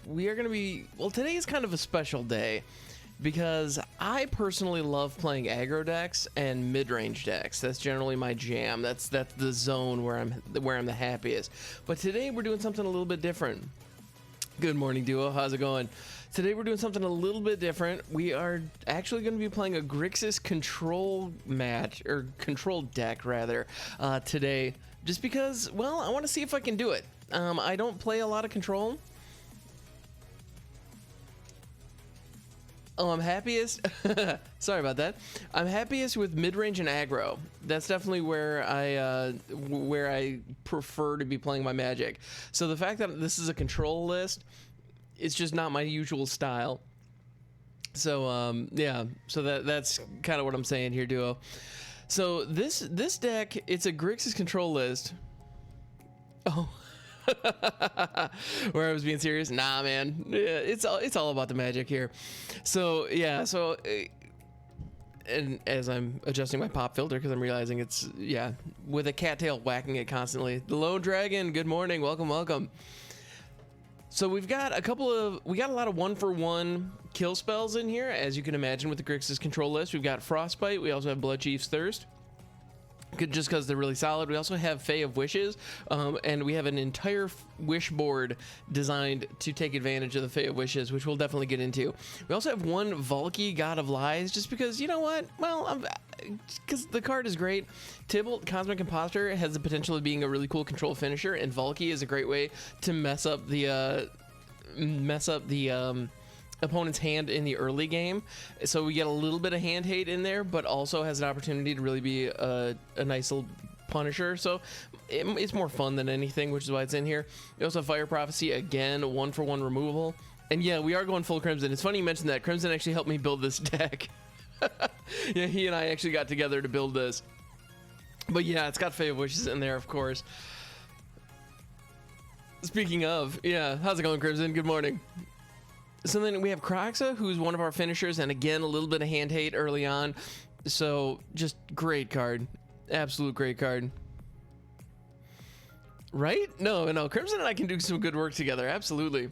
we are going to be, well, today is kind of a special day because I personally love playing aggro decks and mid-range decks. That's generally my jam. That's the zone where I'm the happiest. But today we're doing something a little bit different. Good morning, duo. How's it going? Today we're doing something a little bit different. We are actually going to be playing a Grixis Control match, or Control deck rather, today. Just because, well, I want to see if I can do it. I don't play a lot of Control. Oh, I'm happiest. Sorry about that. I'm happiest with mid-range and aggro. That's definitely where I prefer to be playing my Magic. So the fact that this is a Control list, it's just not my usual style. So yeah. So that's kind of what I'm saying here, duo. So this deck, it's a Grixis Control list. Oh. Where I was being serious? Nah, man. Yeah, it's all about the Magic here. So yeah, and as I'm adjusting my pop filter because I'm realizing it's, yeah, with a cattail whacking it constantly. The Lone Dragon, good morning, welcome. So we got a lot of 1-for-1 kill spells in here, as you can imagine with the Grixis Control list. We've got Frostbite, we also have Bloodchief's Thirst. Just because they're really solid. We also have Fae of Wishes, and we have an entire wish board designed to take advantage of the Fae of Wishes, which we'll definitely get into. We also have one Valky, God of Lies, just because, you know what? Well, because the card is great. Tybalt, Cosmic Imposter, has the potential of being a really cool control finisher, and Valky is a great way to mess up the opponent's hand in the early game, so we get a little bit of hand hate in there, but also has an opportunity to really be a nice little punisher. So it's more fun than anything, which is why it's in here. We also have Fire Prophecy, again, 1-for-1 removal. And yeah, we are going full Crimson. It's funny you mentioned that. Crimson actually helped me build this deck. Yeah, he and I actually got together to build this. But yeah, it's got Fae of Wishes in there, of course. Speaking of, yeah, how's it going, Crimson? Good morning. So then we have Kroxa, who's one of our finishers, and again, a little bit of hand hate early on. So just great card. Absolute great card. Right? No, Crimson and I can do some good work together. Absolutely.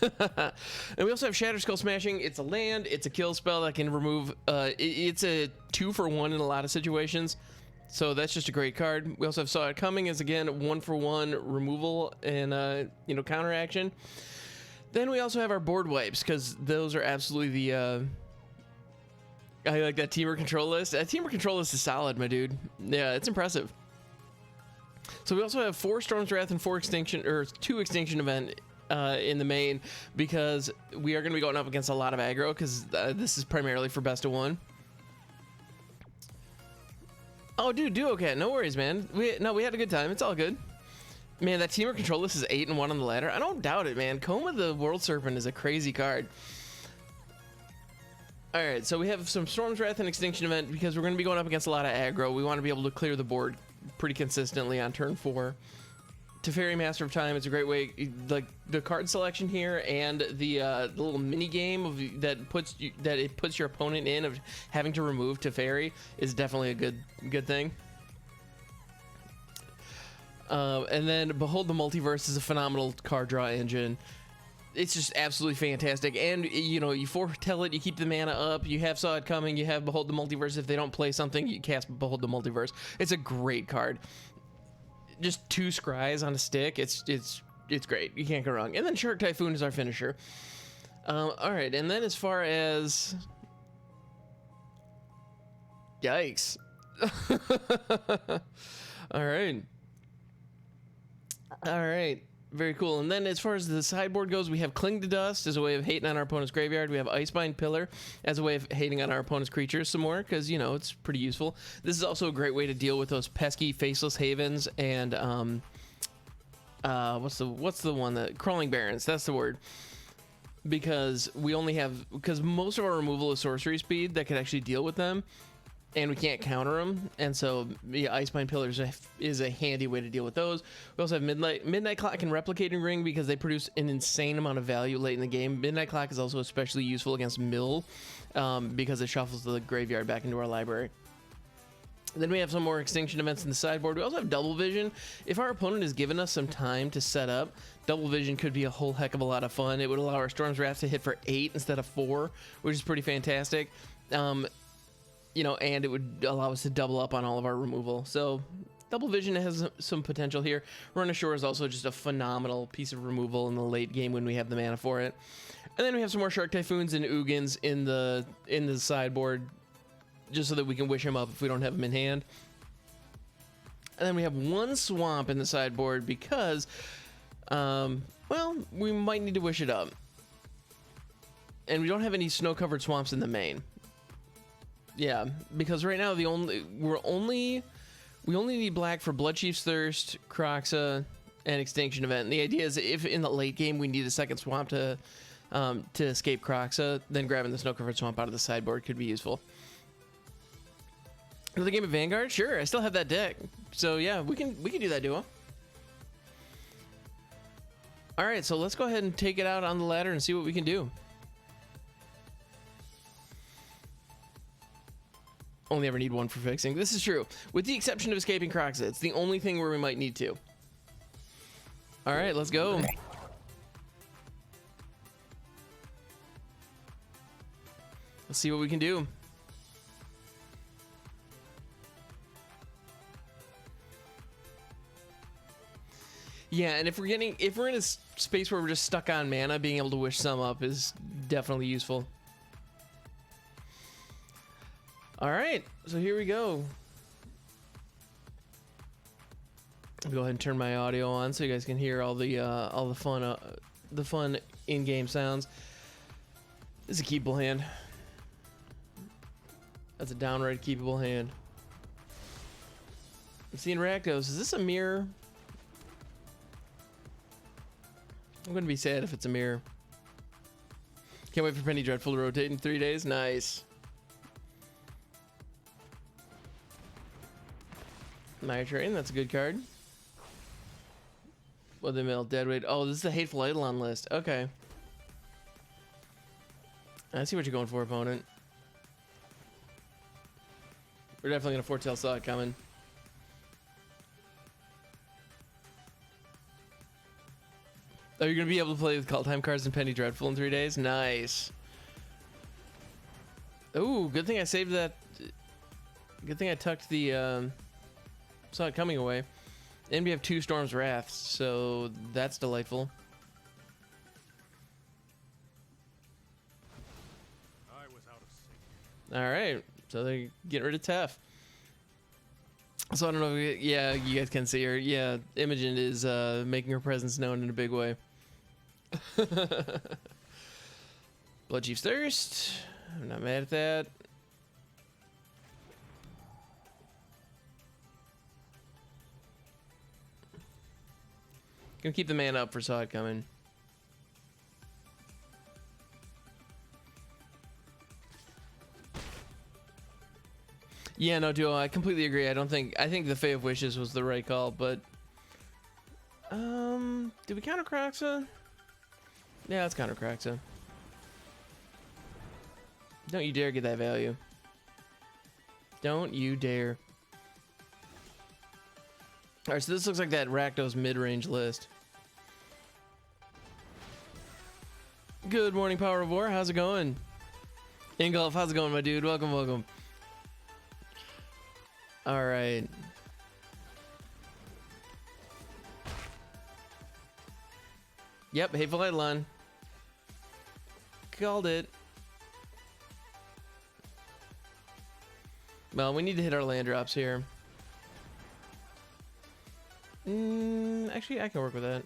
And we also have Shatter Skull Smashing. It's a land. It's a kill spell that can remove. It's a 2-for-1 in a lot of situations. So that's just a great card. We also have Saw It Coming as, again, 1-for-1 removal and, counter action. Then we also have our board wipes, because those are absolutely the, I like that Teamer Control list. That Teamer Control list is solid, my dude. Yeah, it's impressive. So we also have 4 Storm's Wrath and 2 Extinction Event in the main, because we are going to be going up against a lot of aggro, because this is primarily for best of 1. Oh, dude, do okay. No worries, man. We had a good time. It's all good. Man, that Teamer Control list is 8-1 on the ladder. I don't doubt it, man. Coma the World Serpent is a crazy card. Alright, so we have some Storm's Wrath and Extinction Event because we're going to be going up against a lot of aggro. We want to be able to clear the board pretty consistently on turn 4. Teferi, Master of Time, it's a great way, like the card selection here and the little mini game that it puts your opponent in of having to remove Teferi is definitely a good thing. And then Behold the Multiverse is a phenomenal card draw engine. It's just absolutely fantastic. And, you foretell it, you keep the mana up, you have Saw It Coming, you have Behold the Multiverse. If they don't play something, you cast Behold the Multiverse. It's a great card. Just 2 scries on a stick. It's great. You can't go wrong. And then Shark Typhoon is our finisher. Alright, and then as far as... Yikes. Alright. Alright, very cool. And then as far as the sideboard goes, we have Cling to Dust as a way of hating on our opponent's graveyard. We have Icebind Pillar as a way of hating on our opponent's creatures some more, because, it's pretty useful. This is also a great way to deal with those pesky Faceless Havens and, what's the one that... Crawling Barrens, that's the word. Because most of our removal is sorcery speed that could actually deal with them. And we can't counter them, and so yeah, Icebind Pillars is a handy way to deal with those. We also have Midnight Clock and Replicating Ring because they produce an insane amount of value late in the game. Midnight Clock is also especially useful against Mill because it shuffles the graveyard back into our library. Then we have some more extinction events in the sideboard. We also have double vision. If our opponent has given us some time to set up, double vision could be a whole heck of a lot of fun. It would allow our Storm's Wrath to hit for 8 instead of 4, which is pretty fantastic. You know, and it would allow us to double up on all of our removal. So double vision has some potential here. Run Ashore is also just a phenomenal piece of removal in the late game when we have the mana for it. And then we have some more Shark Typhoons and Ugins in the sideboard, just so that we can wish him up if we don't have him in hand. And then we have one swamp in the sideboard because, well, we might need to wish it up. And we don't have any snow-covered swamps in the main. Yeah, because right now we only need black for Bloodchief's Thirst, Kroxa, and Extinction Event. And the idea is if in the late game we need a second swamp to escape Kroxa, then grabbing the snow-covered swamp out of the sideboard could be useful. Another game of Vanguard? Sure, I still have that deck. So yeah, we can do that duo. Alright, so let's go ahead and take it out on the ladder and see what we can do. Only ever need one for fixing. This is true. With the exception of escaping Kroxa, it's the only thing where we might need to. Alright, let's go. Let's see what we can do. Yeah, and if we're in a space where we're just stuck on mana, being able to wish some up is definitely useful. All right, so here we go. I'll go ahead and turn my audio on so you guys can hear all the fun in-game sounds. This is a keepable hand. That's a downright keepable hand. I'm seeing Rakdos. Is this a mirror? I'm gonna be sad if it's a mirror. Can't wait for Penny Dreadful to rotate in 3 days. Nice. Night Train, that's a good card. What the mill, Deadweight. Oh, this is the Hateful Eidolon list. Okay. I see what you're going for, opponent. We're definitely gonna foretell saw it coming. Oh, you're gonna be able to play with Call Time cards and Penny Dreadful in 3 days? Nice. Ooh, good thing I saved that. Good thing I tucked the saw it coming away. And we have 2 Storm's Wraths, so that's delightful. I was out of sync. All right, so they get rid of Tef. So I don't know if yeah, you guys can see her. Yeah, Imogen is making her presence known in a big way. Bloodchief's Thirst. I'm not mad at that. Gonna keep the man up for saw it coming. Yeah, no, Duo, I completely agree. I think the Fae of Wishes was the right call, but did we counter Kroxa? Yeah, let's counter Kroxa. Don't you dare get that value. Don't you dare. Alright, so this looks like that Rakdos mid-range list. Good morning, Power of War. How's it going? Ingolf, how's it going, my dude? Welcome, welcome. Alright. Yep, Hateful Eidolon. Called it. Well, we need to hit our land drops here. Actually, I can work with that.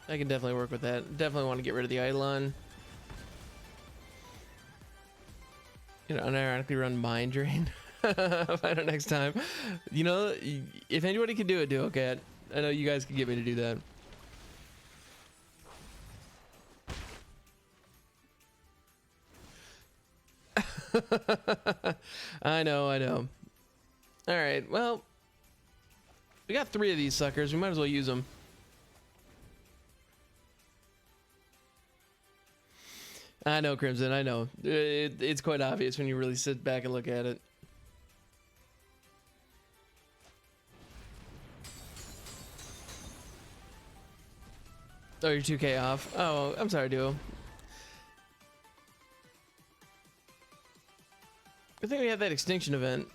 I can definitely work with that. Definitely want to get rid of the Eidolon. You know, unironically run Mind Drain. Find it next time. You know, if anybody can do it, do okay. I know you guys can get me to do that. I know. All right, well, we got 3 of these suckers. We might as well use them. I know, Crimson, I know. It's quite obvious when you really sit back and look at it. Oh, you're 2K off. Oh, I'm sorry, Duo. I think we had that extinction event.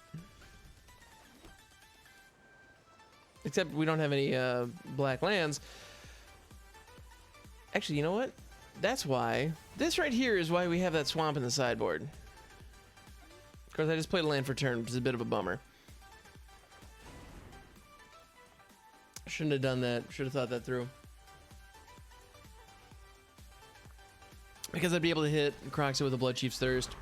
Except we don't have any black lands. Actually, you know what? That's why. This right here is why we have that swamp in the sideboard. Of course, I just played a land for turn, which is a bit of a bummer. Shouldn't have done that. Should have thought that through. Because I'd be able to hit Croxa with a Blood Chief's Thirst.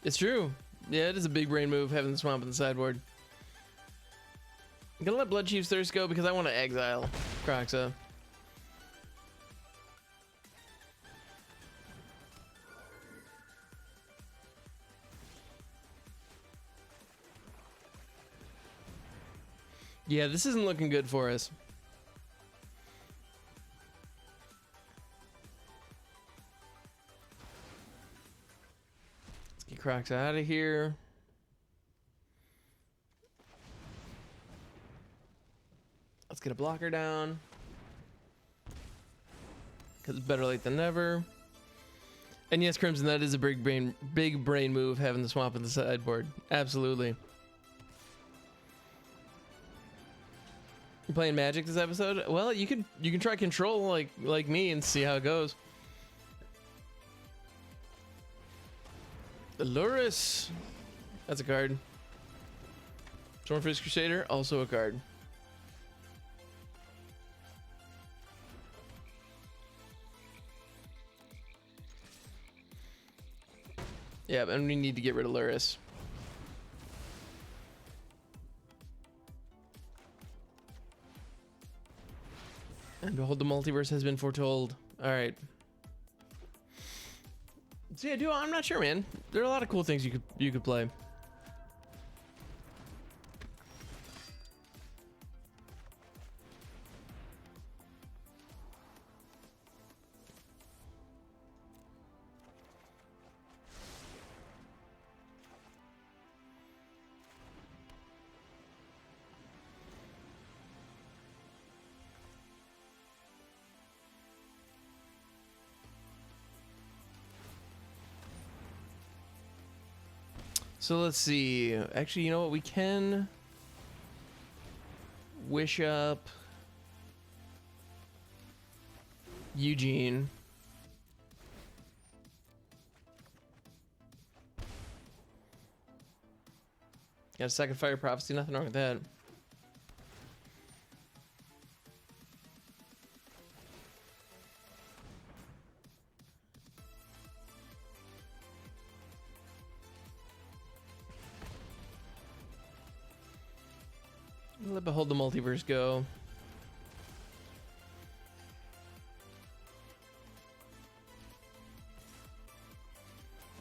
It's true. Yeah, it is a big brain move having the swamp on the sideboard. I'm gonna let Blood Chief's Thirst go because I want to exile Croxa. Yeah, this isn't looking good for us. Let's get Croxa out of here. Let's get a blocker down. Because it's better late than never. And yes, Crimson, that is a big brain move having the swamp in the sideboard. Absolutely. You playing Magic this episode? Well, you can try Control like me and see how it goes. Luris. That's a card. Stormfist Crusader, also a card. Yeah, and we need to get rid of Luris. And behold, the multiverse has been foretold. All right. So yeah, dude, I'm not sure, man. There are a lot of cool things you could play. So let's see. Actually, you know what? We can wish up Eugene. Got a second Fire Prophecy. Nothing wrong with that. Let Behold the Multiverse go.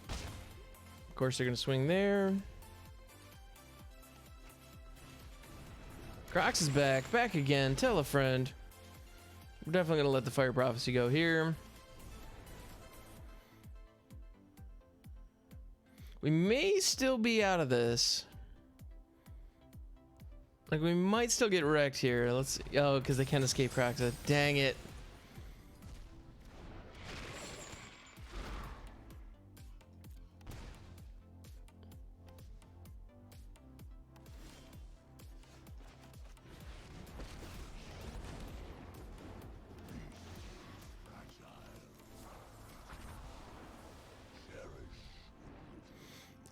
Of course, they're going to swing there. Crocs is back. Back again. Tell a friend. We're definitely going to let the Fire Prophecy go here. We may still be out of this. Like, we might still get wrecked here. Let's... Oh, because they can't escape Croxa. Dang it.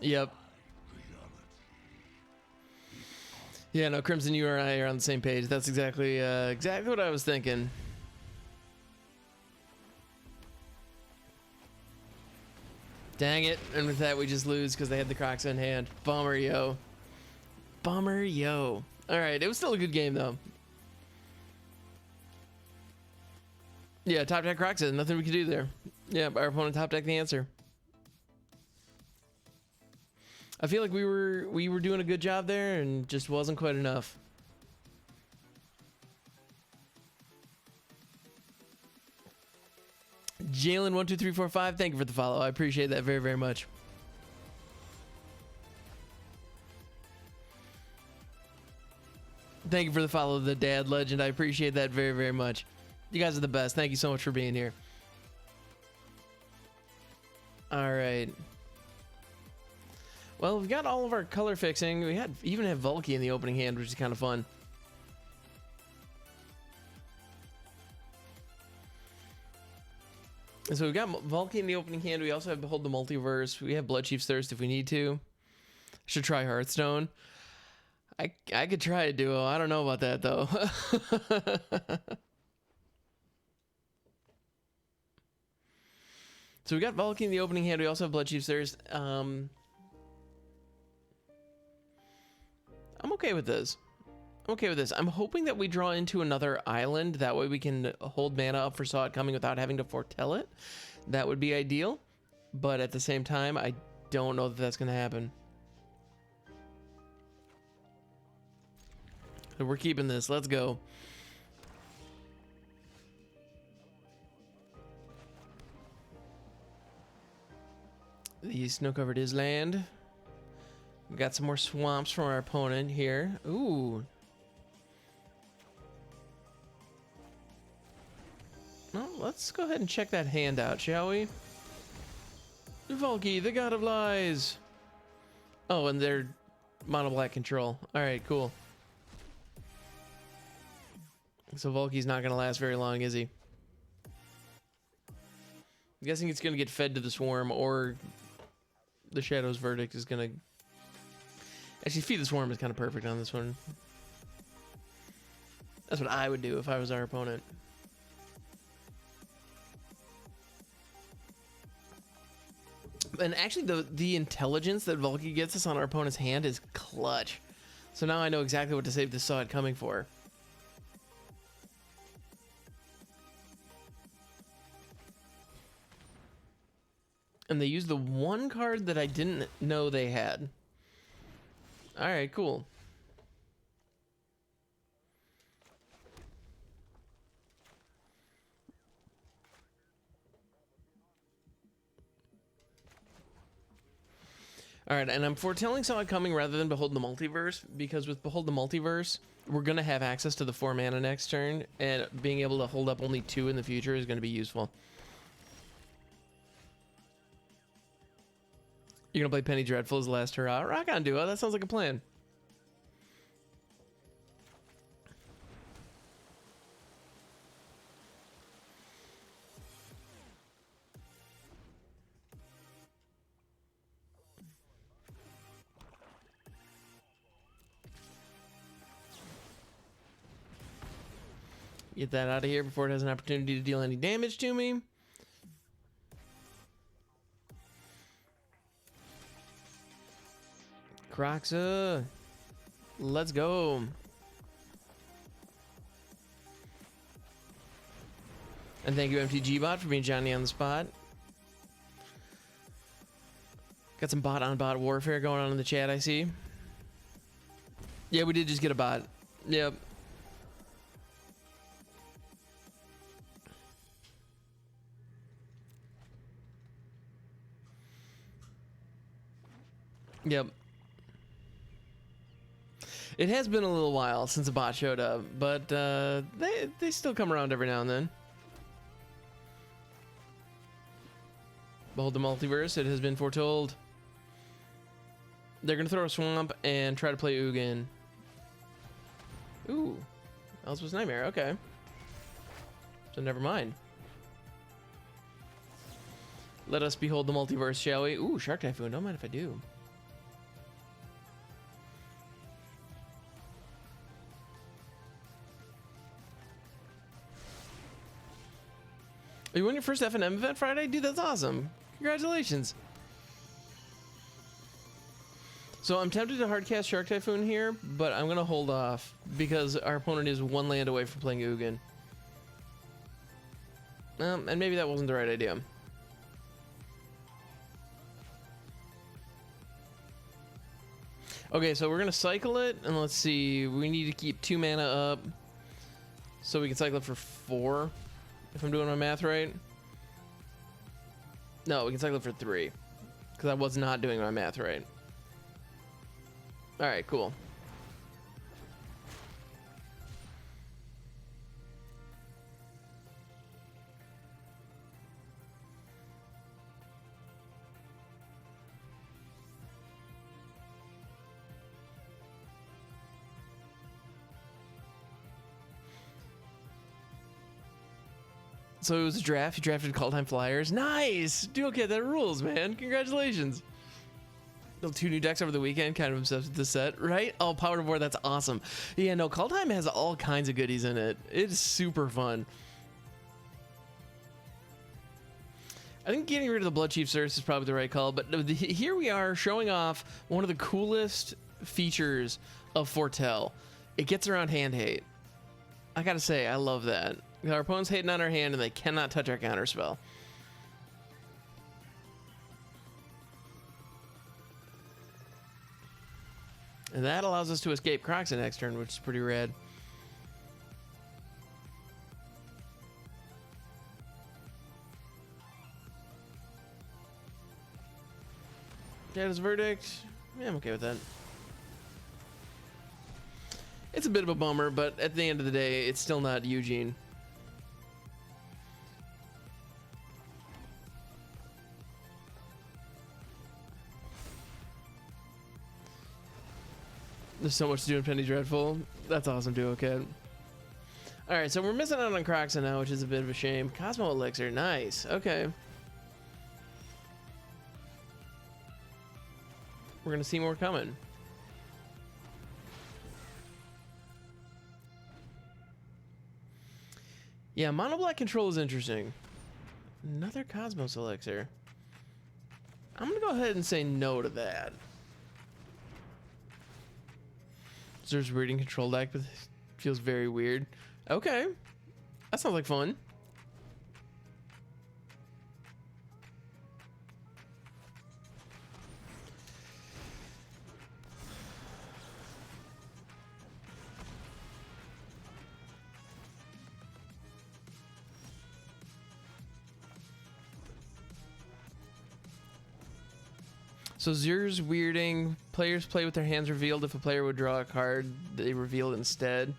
Yep. Yeah, no, Crimson, you and I are on the same page. That's exactly what I was thinking. Dang it. And with that, we just lose because they had the Crocs in hand. Bummer, yo. Bummer, yo. All right, it was still a good game, though. Yeah, top deck Crocs, nothing we could do there. Yeah, our opponent top deck the answer. I feel like we were doing a good job there and just wasn't quite enough. Jalen12345, thank you for the follow. I appreciate that very, very much. Thank you for the follow, the dad legend. I appreciate that very, very much. You guys are the best. Thank you so much for being here. All right. Well, we've got all of our color fixing. We even have Volky in the opening hand, which is kind of fun. And so we've got Volky in the opening hand. We also have Behold the Multiverse. We have Bloodchief's Thirst if we need to. Should try Hearthstone. I could try a duo. I don't know about that, though. So we got Volky in the opening hand. We also have Bloodchief's Thirst. I'm okay with this. I'm okay with this. I'm hoping that we draw into another island. That way we can hold mana up for Saw It Coming without having to foretell it. That would be ideal. But at the same time, I don't know that that's going to happen. So we're keeping this. Let's go. The snow-covered island. We got some more swamps from our opponent here. Ooh. Well, let's go ahead and check that hand out, shall we? Volky, the god of lies. Oh, and they're mono black control. All right, cool. So Volky's not going to last very long, is he? I'm guessing it's going to get fed to the swarm, or the Shadow's Verdict is going to... Actually, feed the swarm is kind of perfect on this one. That's what I would do if I was our opponent. And actually, the intelligence that Volky gets us on our opponent's hand is clutch. So now I know exactly what to save the Saw It Coming for. And they used the one card that I didn't know they had. All right, cool. All right, and I'm foretelling Saw It Coming rather than Behold the Multiverse, because with Behold the Multiverse, we're going to have access to the 4 mana next turn, and being able to hold up only 2 in the future is going to be useful. You're going to play Penny Dreadful as the last hurrah. Rock on, duo. That sounds like a plan. Get that out of here before it has an opportunity to deal any damage to me. Croxa, let's go. And thank you, MTG Bot, for being Johnny on the spot. Got some bot on bot warfare going on in the chat, I see. Yeah, we did just get a bot. Yep. Yep. It has been a little while since a bot showed up, but they still come around every now and then. Behold the Multiverse, it has been foretold. They're going to throw a swamp and try to play Ugin. Ooh. Elspeth's Nightmare, okay. So never mind. Let us behold the multiverse, shall we? Ooh, Shark Typhoon, don't mind if I do. You won your first F&M event Friday? Dude, that's awesome. Congratulations. So I'm tempted to hardcast Shark Typhoon here, but I'm going to hold off because our opponent is 1 land away from playing Ugin. And maybe that wasn't the right idea. Okay, so we're going to cycle it, and let's see. We need to keep 2 mana up so we can cycle it for 4, if I'm doing my math right. No, we can cycle it for 3. Because I was not doing my math right. Alright, cool. So it was a draft. You drafted Call Time Flyers. Nice! Dude, okay, that rules, man. Congratulations. Built 2 new decks over the weekend. Kind of obsessed with the set, right? Oh, Power Board, that's awesome. Yeah, no, Call Time has all kinds of goodies in it. It's super fun. I think getting rid of the Blood Chief Cirrus is probably the right call, but here we are showing off one of the coolest features of Foretell. It gets around hand hate. I gotta say, I love that. Our opponent's hating on our hand and they cannot touch our counterspell. And that allows us to escape Crocs next turn, which is pretty rad. Jada's Verdict. Yeah, I'm okay with that. It's a bit of a bummer, but at the end of the day, it's still not Eugene. There's so much to do in Penny Dreadful. That's awesome too, okay. Alright, so we're missing out on Croxa now, which is a bit of a shame. Cosmo Elixir, nice. Okay. We're gonna see more coming. Yeah, Mono Black Control is interesting. Another Cosmos Elixir. I'm gonna go ahead and say no to that. There's reading control deck, but it feels very weird. Okay, that sounds like fun. So Zer's weirding. Players play with their hands revealed. If a player would draw a card, they reveal it instead.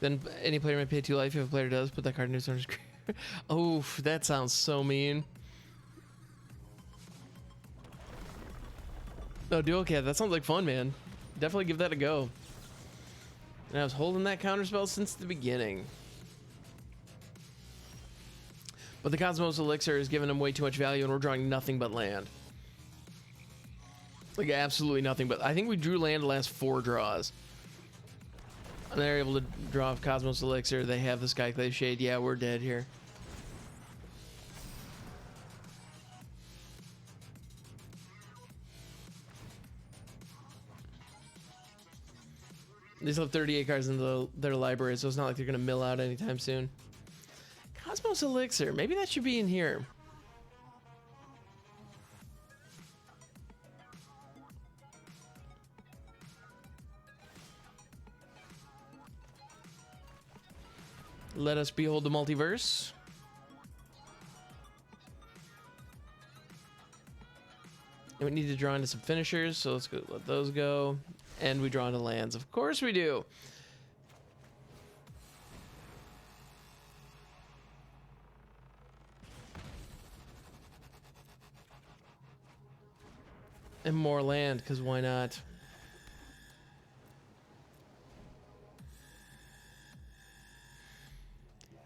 Then any player may pay 2 life. If a player does, put that card in his owner's graveyard. Oh, that sounds so mean. Oh, Dual Cat, that sounds like fun, man. Definitely give that a go. And I was holding that counterspell since the beginning. But the Cosmos Elixir is giving them way too much value, and we're drawing nothing but land. Like, absolutely nothing but... I think we drew land the last 4 draws. And they're able to draw off Cosmos Elixir. They have the Skyclave Shade. Yeah, we're dead here. They still have 38 cards in their library, so it's not like they're going to mill out anytime soon. Cosmos Elixir. Maybe that should be in here. Let us behold the multiverse. And we need to draw into some finishers, so let's go, let those go. And we draw into lands. Of course we do. And more land, because why not?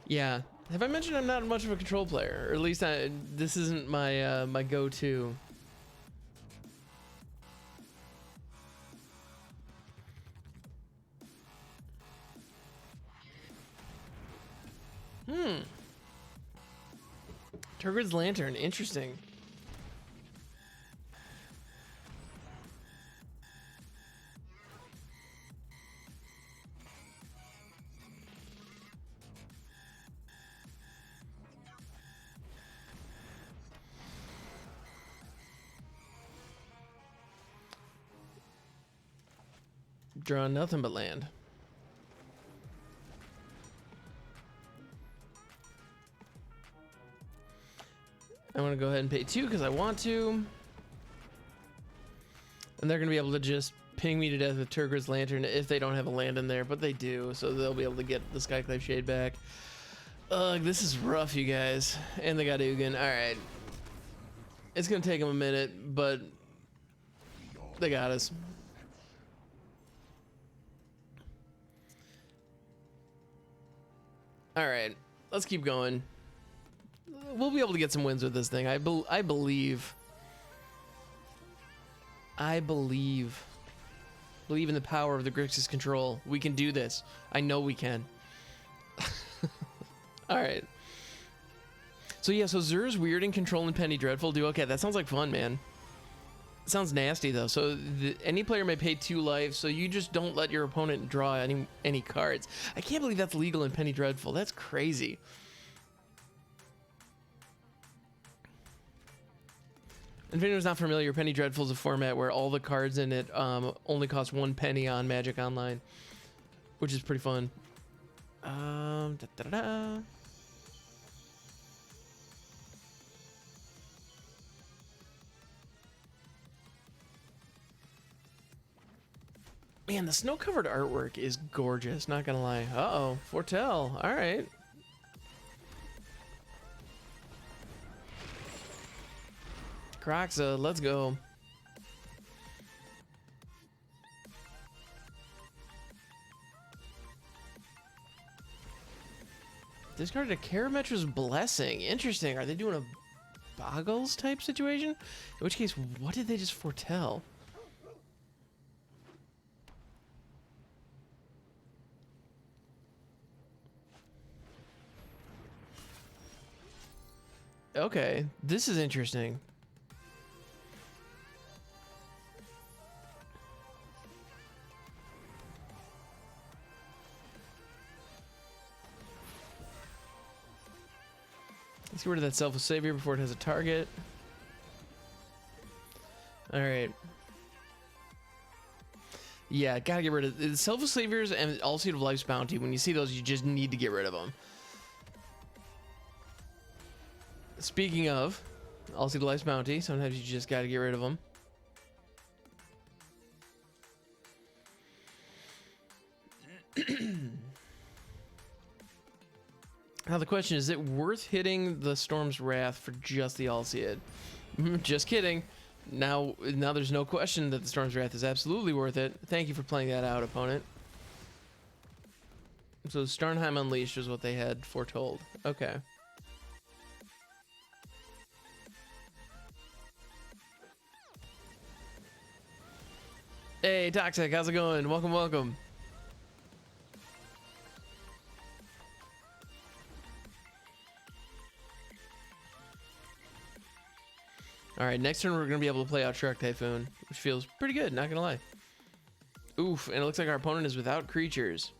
Yeah. Have I mentioned I'm not much of a control player? Or at least this isn't my my go-to. Turgid's Lantern, interesting. Draw nothing but land. I'm gonna go ahead and pay 2 because I want to. And they're gonna be able to just ping me to death with Turgor's Lantern if they don't have a land in there, but they do, so they'll be able to get the Skyclave Shade back. Ugh, this is rough, you guys. And they got Ugin. Alright. It's gonna take them a minute, but they got us. Alright, let's keep going. We'll be able to get some wins with this thing. I believe. Believe in the power of the Grixis Control. We can do this. I know we can. Alright. So yeah, so Zer's Weird and Control and Penny Dreadful do okay. That sounds like fun, man. It sounds nasty though. So any player may pay 2 life, so you just don't let your opponent draw any cards. I can't believe that's legal in Penny Dreadful. That's crazy. If anyone's not familiar, Penny Dreadful is a format where all the cards in it only cost 1 penny on Magic Online, which is pretty fun. Man, the snow-covered artwork is gorgeous, not gonna lie. Uh-oh, Foretell, all right. Croxa, let's go. Discarded a Karametra's Blessing. Interesting. Are they doing a Boggles type situation? In which case, what did they just foretell? Okay, this is interesting. Let's get rid of that Selfless Savior before it has a target. Alright. Yeah, gotta get rid of the Selfless Saviors and All Seed of Life's Bounty. When you see those, you just need to get rid of them. Speaking of All Seed of Life's Bounty, sometimes you just gotta get rid of them. Now the question is it worth hitting the Storm's Wrath for just the Alseid? Just kidding. Now there's no question that the Storm's Wrath is absolutely worth it. Thank you for playing that out, opponent. So Starnheim Unleashed was what they had foretold. Okay. Hey, Toxic, how's it going? Welcome, welcome. Alright, next turn we're going to be able to play out Shark Typhoon, which feels pretty good, not going to lie. Oof, and it looks like our opponent is without creatures.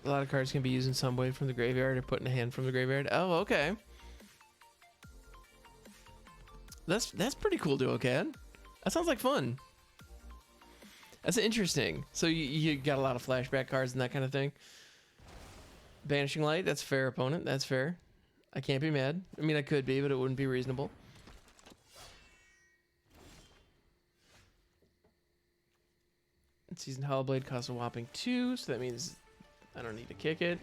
A lot of cards can be used in some way from the graveyard or put in a hand from the graveyard. Oh, okay. That's pretty cool, Duocad. That sounds like fun. That's interesting. So you got a lot of flashback cards and that kind of thing. Banishing Light, that's fair, opponent. That's fair. I can't be mad. I mean, I could be, but it wouldn't be reasonable. Seasoned Hollowblade costs a whopping 2, so that means I don't need to kick it.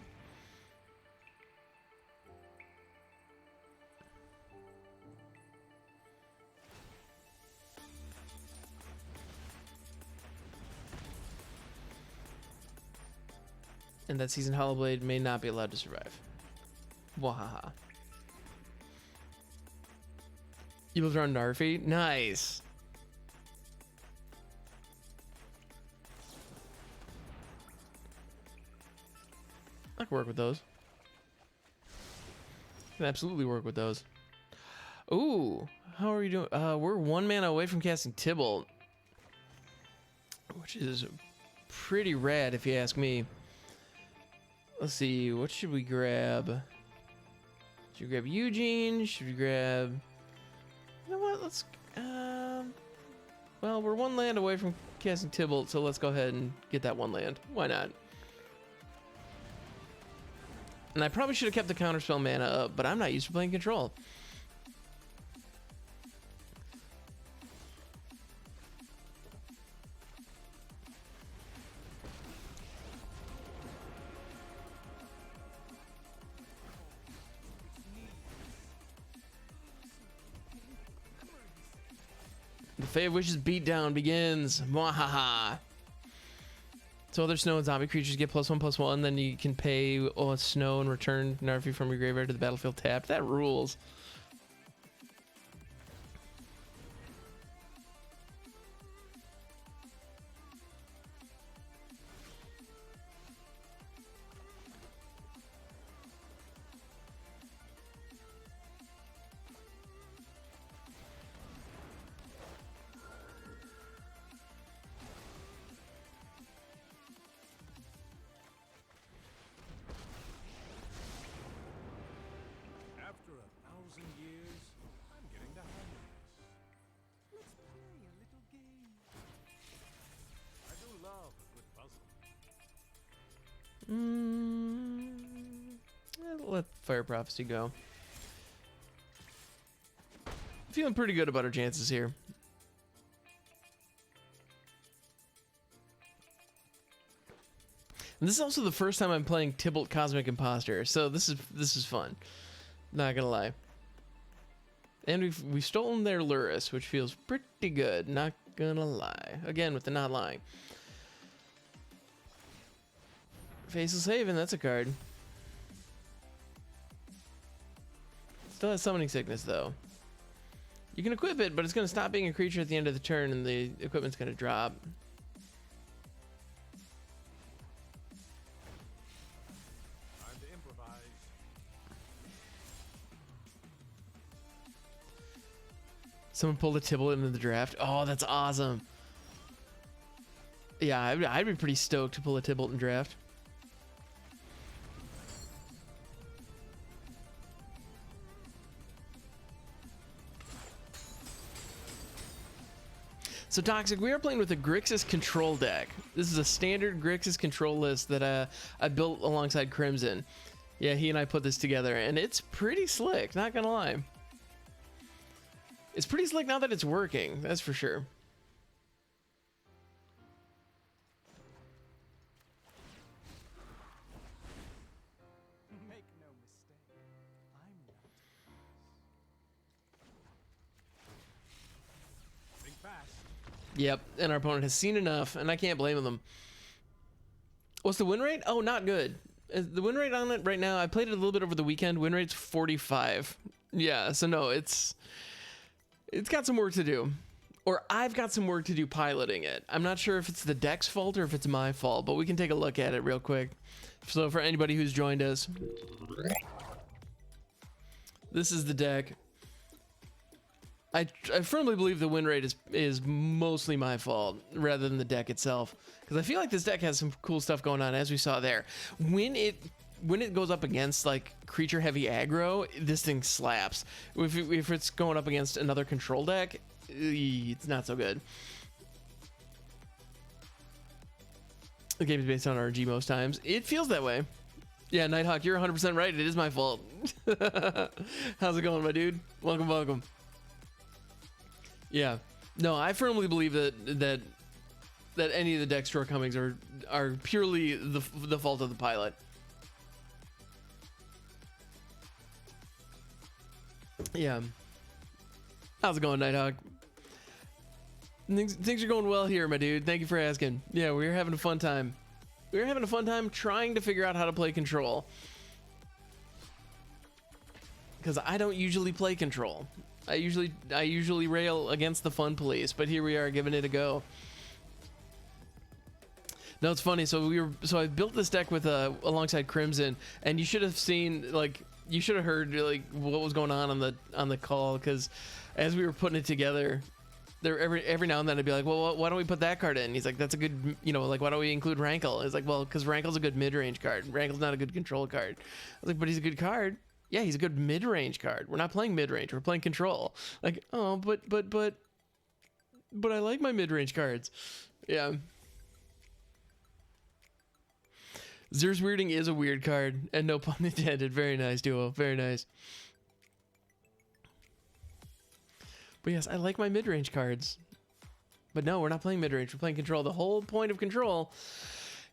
And that Seasoned Hollowblade may not be allowed to survive. Wahaha. You built around Narfi? Nice. I can work with those. Can absolutely work with those. Ooh, how are you doing? We're 1 mana away from casting Tybalt, which is pretty rad if you ask me. Let's see, what should we grab? Should we grab Eugene? Should we grab... You know what, let's Well, we're one land away from casting Tybalt, so let's go ahead and get that one land. Why not? And I probably should have kept the counterspell mana up, but I'm not used to playing control. The Fae of Wishes beatdown begins. Mwahaha. So other snow and zombie creatures get +1/+1, then you can pay snow and return Narfi from your graveyard to the battlefield tapped. That rules. After 1,000 years, I'm getting the hang of this. Let's play a little game. I do love a good puzzle. Let Fire Prophecy go. Feeling pretty good about our chances here. And this is also the first time I'm playing Tybalt Cosmic Imposter, so this is fun. Not gonna lie. And we've stolen their Luris, which feels pretty good. Not gonna lie. Again, with the not lying. Faceless Haven, that's a card. Still has Summoning Sickness though. You can equip it, but it's gonna stop being a creature at the end of the turn, and the equipment's gonna drop. Time to improvise. Someone pulled a Tybalt into the draft. Oh, that's awesome. Yeah, I'd be pretty stoked to pull a Tybalt in draft. So Toxic, we are playing with a Grixis Control deck. This is a standard Grixis Control list that I built alongside Crimson. Yeah, he and I put this together, and it's pretty slick, not gonna lie. It's pretty slick now that it's working, that's for sure. Make no mistake, I'm not. Think fast. Yep, and our opponent has seen enough, and I can't blame them. What's the win rate? Oh, not good. The win rate on it right now, I played it a little bit over the weekend. Win rate's 45. Yeah, so no, it's got some work to do. Or I've got some work to do piloting it. I'm not sure if it's the deck's fault or if it's my fault, but we can take a look at it real quick. So for anybody who's joined us, this is the deck. I firmly believe the win rate is mostly my fault rather than the deck itself, because I feel like this deck has some cool stuff going on, as we saw there. When it goes up against like creature heavy aggro, this thing slaps. If it's going up against another control deck, it's not so good. The game is based on RNG most times. It feels that way. Yeah, Nighthawk, you're 100% right. It is my fault. How's it going, my dude? Welcome, welcome. Yeah, no, I firmly believe that any of the deck shortcomings are purely the fault of the pilot. Yeah. How's it going, Nighthawk? Things are going well here, my dude. Thank you for asking. Yeah, we're having a fun time. We're having a fun time trying to figure out how to play control, because I don't usually play control. I usually rail against the fun police, but here we are giving it a go. No, it's funny. So I built this deck with alongside Crimson, and you should have seen, like, you should have heard like what was going on the call, because as we were putting it together, there every now and then I'd be like, well, why don't we put that card in? He's like, that's a good, like, why don't we include Rankle? It's like, well, because Rankle's a good mid-range card. Rankle's not a good control card. I was like, but he's a good card. Yeah, he's a good mid-range card. We're not playing mid-range. We're playing control. Like, oh, but But I like my mid-range cards. Yeah. Zer's Weirding is a weird card, and no pun intended. Very nice, Duo. Very nice. But yes, I like my mid-range cards. But no, we're not playing mid-range. We're playing control. The whole point of control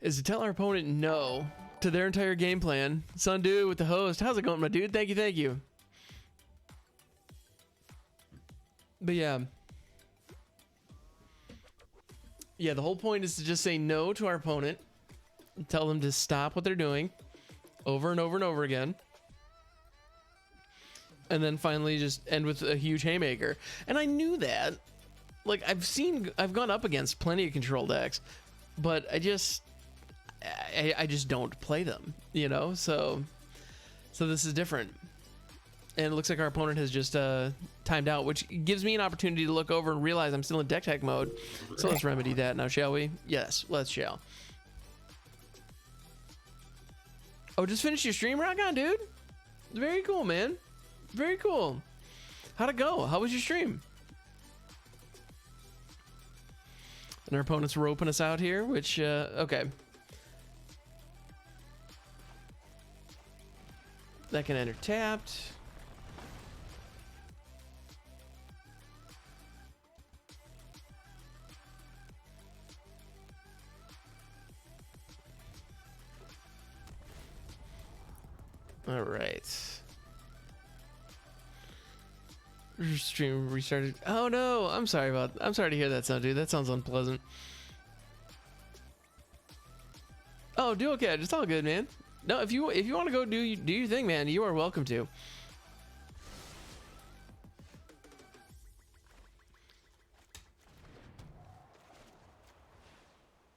is to tell our opponent no to their entire game plan. Sundu with the host. How's it going, my dude? Thank you, thank you. But yeah. Yeah, the whole point is to just say no to our opponent. Tell them to stop what they're doing over and over and over again. And then finally just end with a huge haymaker. And I knew that. Like, I've gone up against plenty of control decks, but I just don't play them, you know? So this is different. And it looks like our opponent has just timed out, which gives me an opportunity to look over and realize I'm still in deck tech mode. So let's remedy that now, shall we? Yes, let's shall. Oh, just finished your stream? Rock on, dude. Very cool, man. Very cool. How'd it go? How was your stream? And our opponent's roping us out here, which, okay. That can enter tapped. All right. Stream restarted. Oh no, I'm sorry to hear that sound, dude. That sounds unpleasant. Oh, do okay. It's all good, man. No, if you want to go do your thing, man, you are welcome to.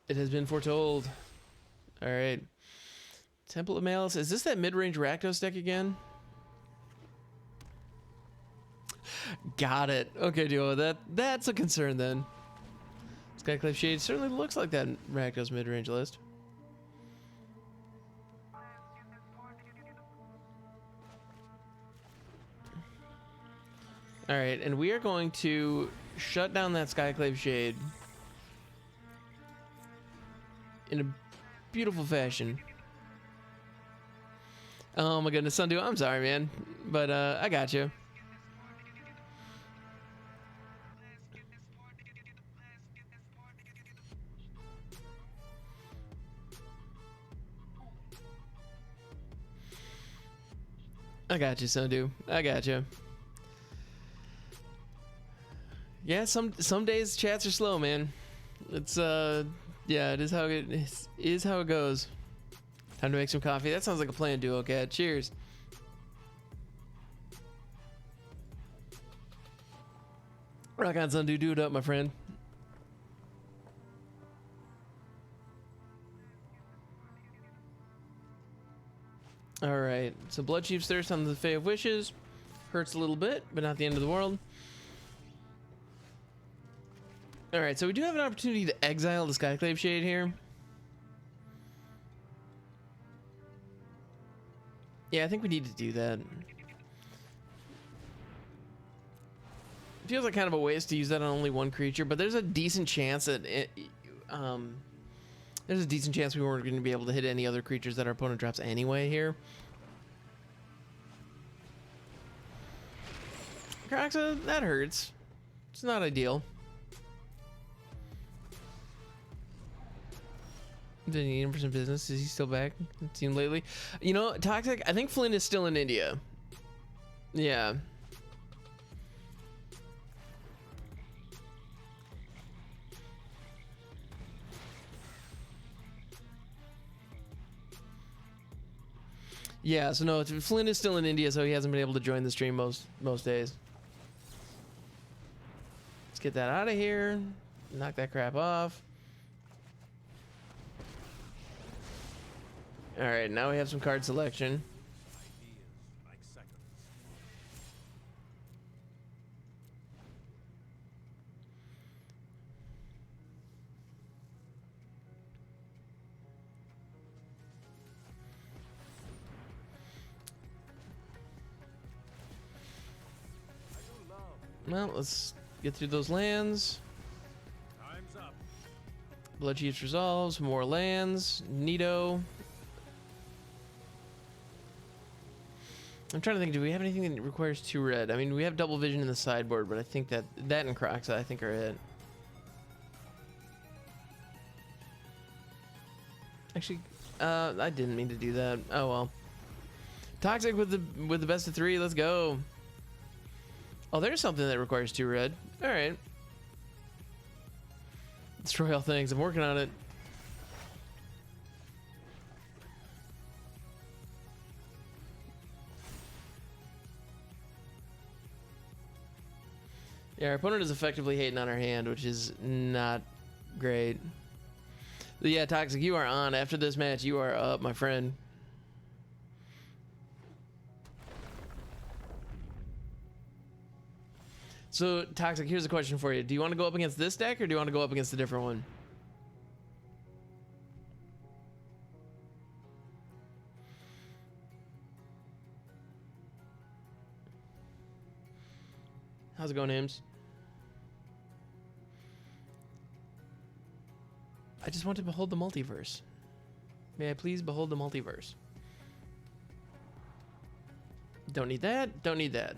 It has been foretold. All right. Temple of Malice. Is this that mid-range Rakdos deck again? Got it. Okay, Duo. That's a concern then. Skyclave Shade certainly looks like that Rakdos mid-range list. All right, and we are going to shut down that Skyclave Shade in a beautiful fashion. Oh my goodness, Sundu, I'm sorry, man, but I got you. I got you, Sundu. I got you. Yeah, some days chats are slow, man. It's yeah, it is how it goes. Time to make some coffee. That sounds like a plan, Duo Cat. Cheers. Rock on, Sundu. Do it up, my friend. All right. So Blood Chief's Thirst on the Fae of Wishes hurts a little bit, but not the end of the world. All right. So we do have an opportunity to exile the Skyclave Shade here. Yeah, I think we need to do that. It feels like kind of a waste to use that on only one creature, but there's a decent chance that we weren't going to be able to hit any other creatures that our opponent drops anyway here. Croxa, that hurts. It's not ideal. Did he need him for some business? Is he still back? I've seen him lately. You know, Toxic, I think Flynn is still in India. Yeah. Yeah, so no, Flynn is still in India, so he hasn't been able to join the stream most days. Let's get that out of here. Knock that crap off. All right, now we have some card selection. Ideas like seconds. Well, let's get through those lands. Blood Chiefs resolves, more lands, Neato. I'm trying to think, do we have anything that requires 2 red? I mean, we have double vision in the sideboard, but I think that and Crocs, I think, are it. Actually, I didn't mean to do that. Oh well. Toxic with the best of 3. Let's go. Oh, there's something that requires 2 red. All right. Destroy all things. I'm working on it. Yeah, our opponent is effectively hating on our hand, which is not great. But yeah, Toxic, you are on. After this match, you are up, my friend. So, Toxic, here's a question for you. Do you want to go up against this deck, or do you want to go up against a different one? How's it going, Hims? I just want to behold the multiverse. May I please behold the multiverse? Don't need that. Don't need that.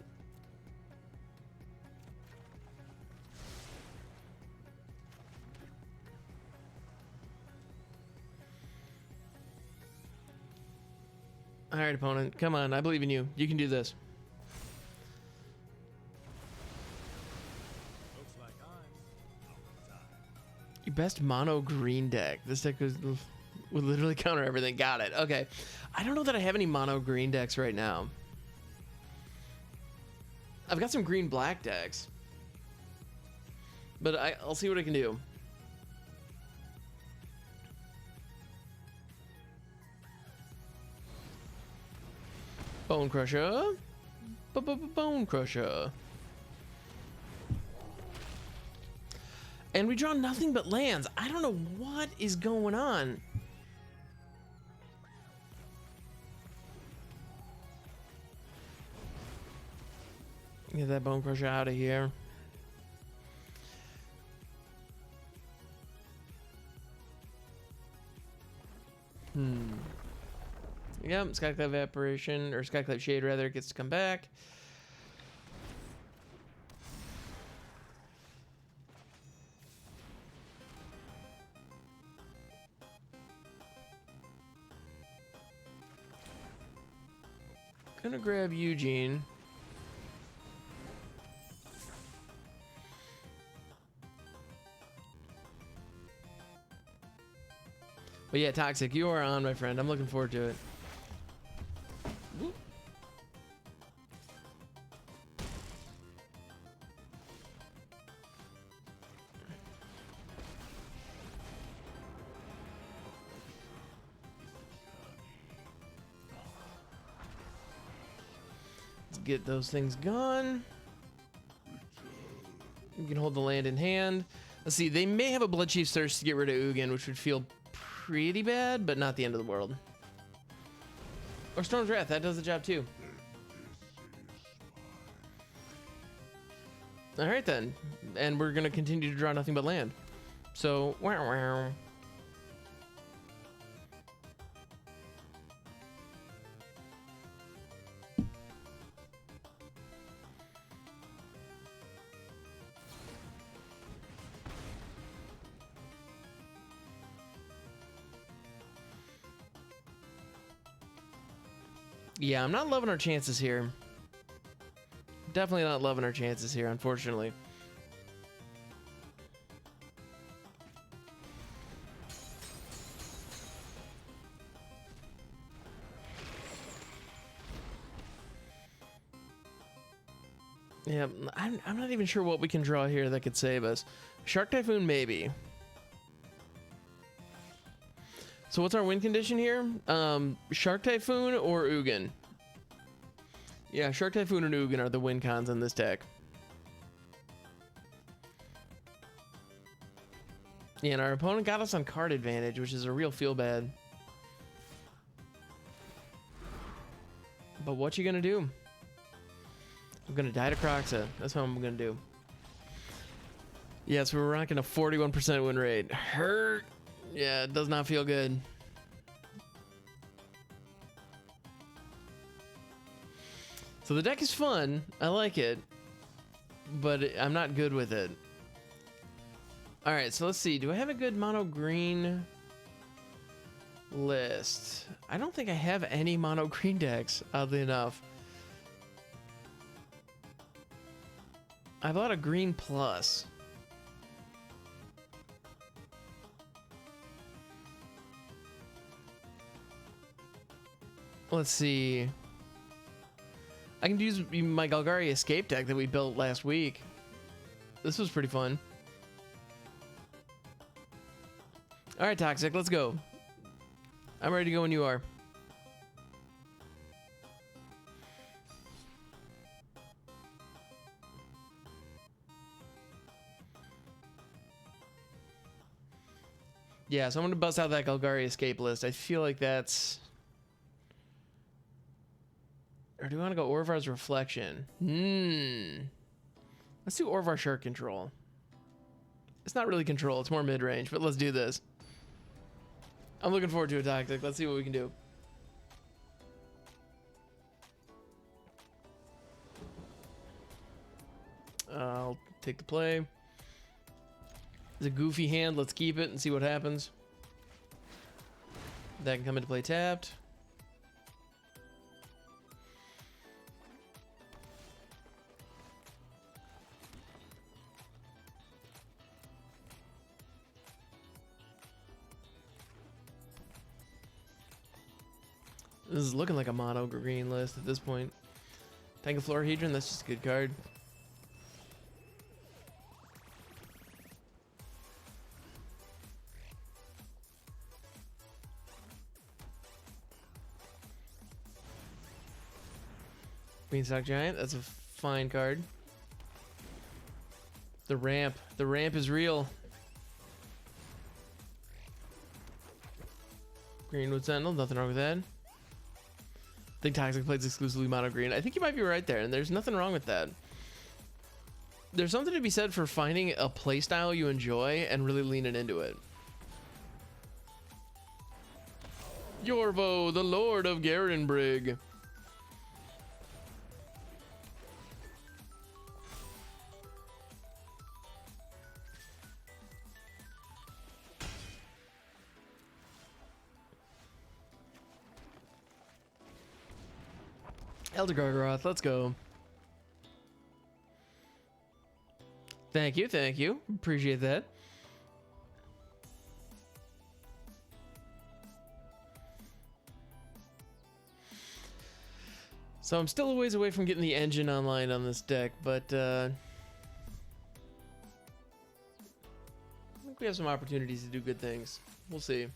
All right, opponent. Come on. I believe in you. You can do this. Looks like I'm out of time. Your best mono green deck. This deck would literally counter everything. Got it. Okay. I don't know that I have any mono green decks right now. I've got some green black decks. But I'll see what I can do. Bone Crusher. Bone Crusher. And we draw nothing but lands. I don't know what is going on. Get that Bone Crusher out of here. Yep, Skyclave Apparition, or Skyclave Shade rather, gets to come back. Gonna grab Eugene. But yeah, Toxic, you are on, my friend. I'm looking forward to it. Let's get those things gone. You can hold the land in hand. Let's see, they may have a Blood Chief's Thirst to get rid of Ugin, which would feel pretty bad, but not the end of the world. Or Storm's Wrath, that does the job too. All right then, and we're gonna continue to draw nothing but land. So, wow, wow. Yeah, I'm not loving our chances here. Definitely not loving our chances here, unfortunately. Yeah, I'm not even sure what we can draw here that could save us. Shark Typhoon, maybe. So what's our win condition here? Shark Typhoon or Ugin? Yeah, Shark Typhoon and Ugin are the win cons on this deck. Yeah, and our opponent got us on card advantage, which is a real feel bad. But what you gonna do? I'm gonna die to Croxa. That's what I'm gonna do. Yes, we're rocking a 41% win rate. Hurt. Yeah, it does not feel good. So the deck is fun. I like it. But I'm not good with it. Alright, so let's see. Do I have a good mono green list? I don't think I have any mono green decks, oddly enough. I have a lot of green plus. Let's see. I can use my Golgari Escape deck that we built last week. This was pretty fun. Alright, Toxic, let's go. I'm ready to go when you are. Yeah, so I'm going to bust out that Golgari Escape list. I feel like that's... Or do we want to go Orvar's Reflection? Let's do Orvar Shark Control. It's not really control, it's more mid-range, but let's do this. I'm looking forward to a tactic. Let's see what we can do. I'll take the play. It's a goofy hand. Let's keep it and see what happens. That can come into play tapped. This is looking like a mono green list at this point. Tank of Florahedron, that's just a good card. Beanstalk Giant, that's a fine card. The ramp is real. Greenwood Sentinel, nothing wrong with that. I think Toxic plays exclusively mono green. I think you might be right there, and there's nothing wrong with that. There's something to be said for finding a playstyle you enjoy and really leaning into it. Yorvo, the Lord of Garenbrig. Elder Gargaroth, let's go. Thank you, thank you. Appreciate that. So I'm still a ways away from getting the engine online on this deck, but I think we have some opportunities to do good things. We'll see.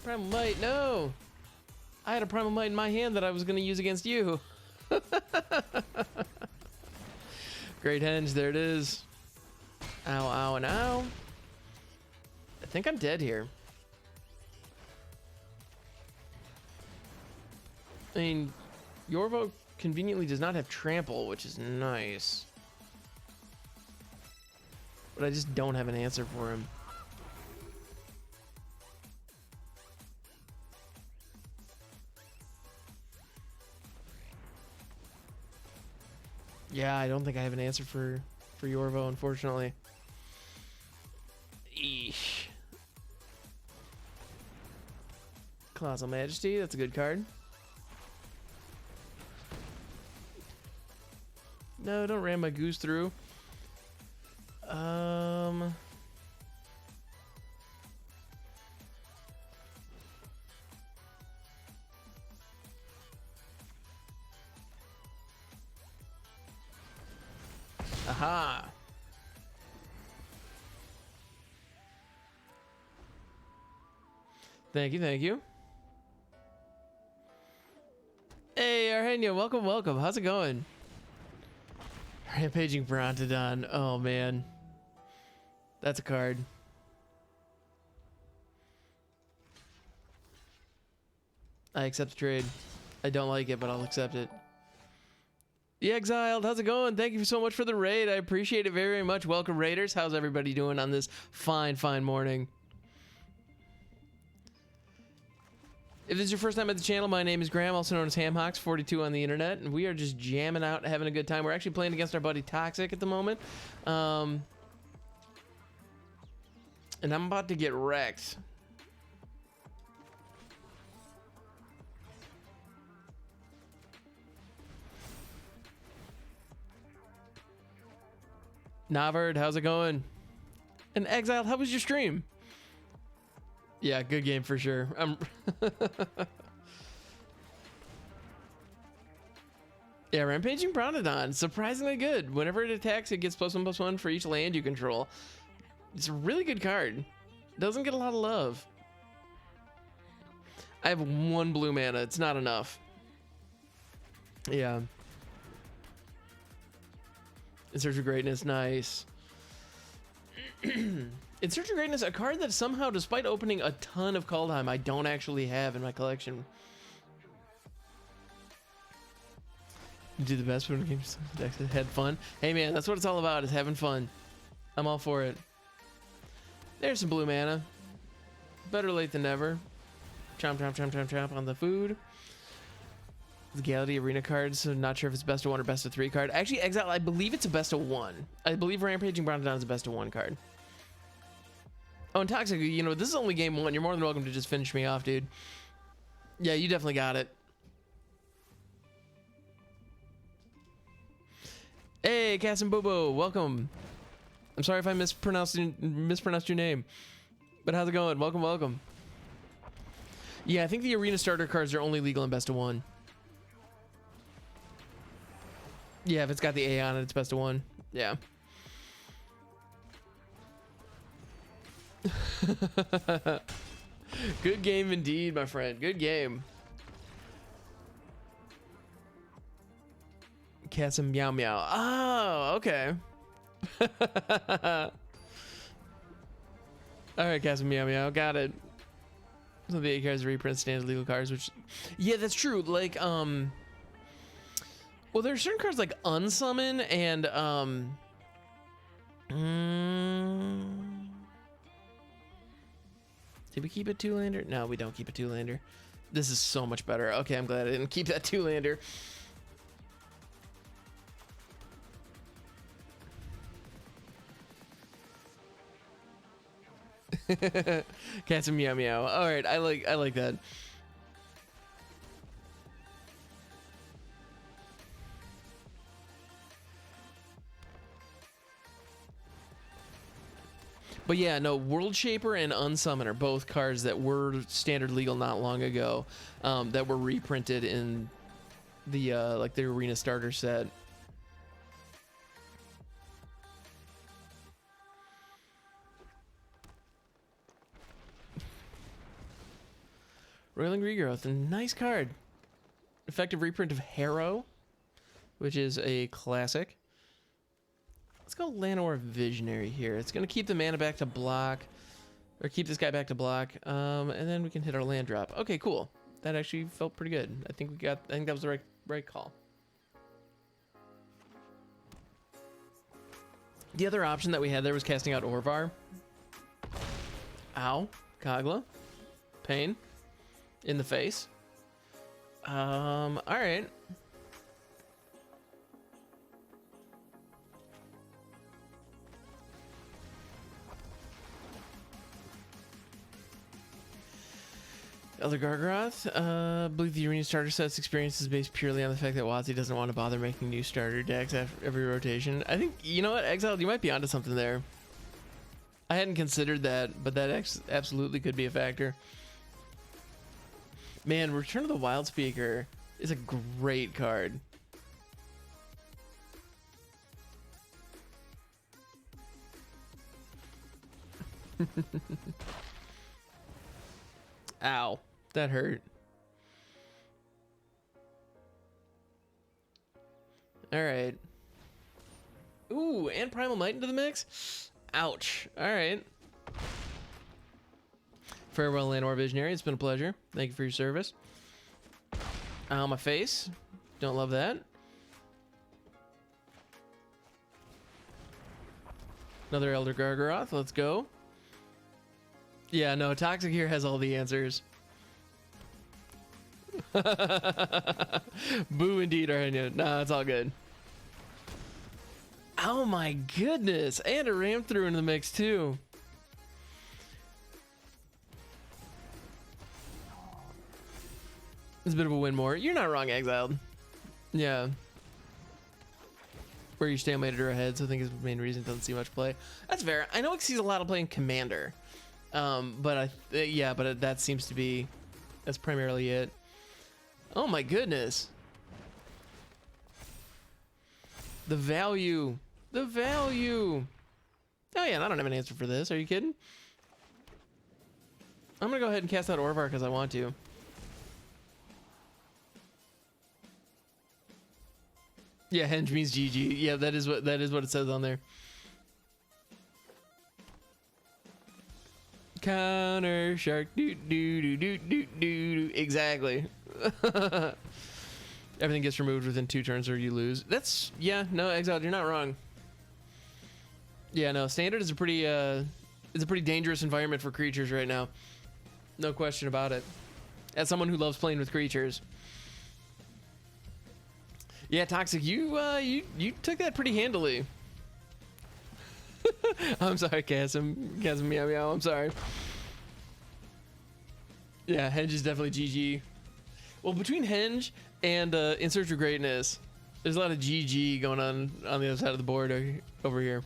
Primal Might, no! I had a Primal Might in my hand that I was going to use against you. Great Henge, there it is. Ow, ow, and ow. I think I'm dead here. I mean, Yorvo conveniently does not have Trample, which is nice. But I just don't have an answer for him. Yeah, I don't think I have an answer for Yorvo, unfortunately. Eesh. Colossal Majesty, that's a good card. No, don't ram my goose through. Aha. Thank you, thank you. Hey, Arhenia, welcome, welcome. How's it going? Rampaging Brontodon. Oh, man. That's a card. I accept the trade. I don't like it, but I'll accept it. The Exiled, how's it going? Thank you so much for the raid. I appreciate it very, very much. Welcome, Raiders. How's everybody doing on this fine, fine morning? If this is your first time at the channel, my name is Graham, also known as HamHawks42 on the internet, and we are just jamming out, having a good time. We're actually playing against our buddy Toxic at the moment. And I'm about to get wrecked. Navard, how's it going? And Exiled, how was your stream? Yeah, good game for sure. Yeah, Rampaging Bronodon, surprisingly good. Whenever it attacks, it gets +1/+1 for each land you control. It's a really good card. Doesn't get a lot of love. I have 1 blue mana. It's not enough. Yeah. In Search of Greatness, nice. In Search of Greatness, a card that somehow, despite opening a ton of Kaldheim, I don't actually have in my collection. You do the best when games had fun. Hey man, that's what it's all about, is having fun. I'm all for it. There's some blue mana. Better late than never. Chomp, chomp, chomp, chomp, chomp on the food. The Galaxy Arena cards, so not sure if it's best of 1 or best of 3 card. Actually, Exile, I believe it's a best of 1. I believe Rampaging Bronodon is a best of 1 card. Oh, and Toxic, you know, this is only game 1. You're more than welcome to just finish me off, dude. Yeah, you definitely got it. Hey, Cass and Bobo, welcome. I'm sorry if I mispronounced your name, but how's it going? Welcome, welcome. Yeah, I think the Arena starter cards are only legal in best of 1. Yeah, if it's got the A on it, it's best of 1. Yeah. Good game indeed, my friend. Good game. Cats and meow meow. Oh, okay. Alright, cats and meow meow. Got it. So the 8 cards reprint standard legal cards, which, yeah, that's true. Like, well, there are certain cards like Unsummon and, did we keep a 2-lander? No, we don't keep a 2-lander. This is so much better. Okay, I'm glad I didn't keep that 2-lander. Cats and meow meow. All right, I like that. But yeah, no, World Shaper and Unsummon are both cards that were standard legal not long ago, that were reprinted in the like the Arena starter set. Roiling Regrowth, a nice card. Effective reprint of Harrow, which is a classic. Let's go Llanowar Visionary here. It's going to keep the mana back to block, or keep this guy back to block, and then we can hit our land drop. Okay, cool. That actually felt pretty good. I think that was the right call. The other option that we had there was casting out Orvar. Ow, Kogla, pain in the face. All right. Elder Gargaroth, I believe the Arena starter set's experience is based purely on the fact that WotC doesn't want to bother making new starter decks after every rotation. I think, you know what, Exiled, you might be onto something there. I hadn't considered that, but that absolutely could be a factor. Man, Return of the Wild Speaker is a great card. Ow, that hurt. All right. Ooh, and Primal Might into the mix? Ouch. All right. Farewell, Llanowar Visionary. It's been a pleasure. Thank you for your service. Ow, my face. Don't love that. Another Elder Gargaroth. Let's go. Yeah, no, Toxic here has all the answers. Boo indeed, Aranya. Nah, it's all good. Oh my goodness. And a ram through into the mix too. It's a bit of a win more. You're not wrong, Exiled. Yeah. Where you stalemated her ahead, so I think is the main reason it doesn't see much play. That's fair. I know it sees a lot of play in Commander. But that seems to be, that's primarily it. Oh my goodness. The value. The value. Oh yeah, and I don't have an answer for this. Are you kidding? I'm gonna go ahead and cast out Orvar because I want to. Yeah, Henge means GG. Yeah, that is what it says on there. Counter shark doo doo doo doo doo doo. Exactly. Everything gets removed within 2 turns or you lose. That's, yeah, no, Exiled, you're not wrong. Yeah, no, Standard is a pretty dangerous environment for creatures right now. No question about it. As someone who loves playing with creatures. Yeah, Toxic, you took that pretty handily. I'm sorry, Chasm meow meow, I'm sorry. Yeah, Henge is definitely GG. Well, between Henge and In Search of Greatness, there's a lot of GG going on the other side of the board over here.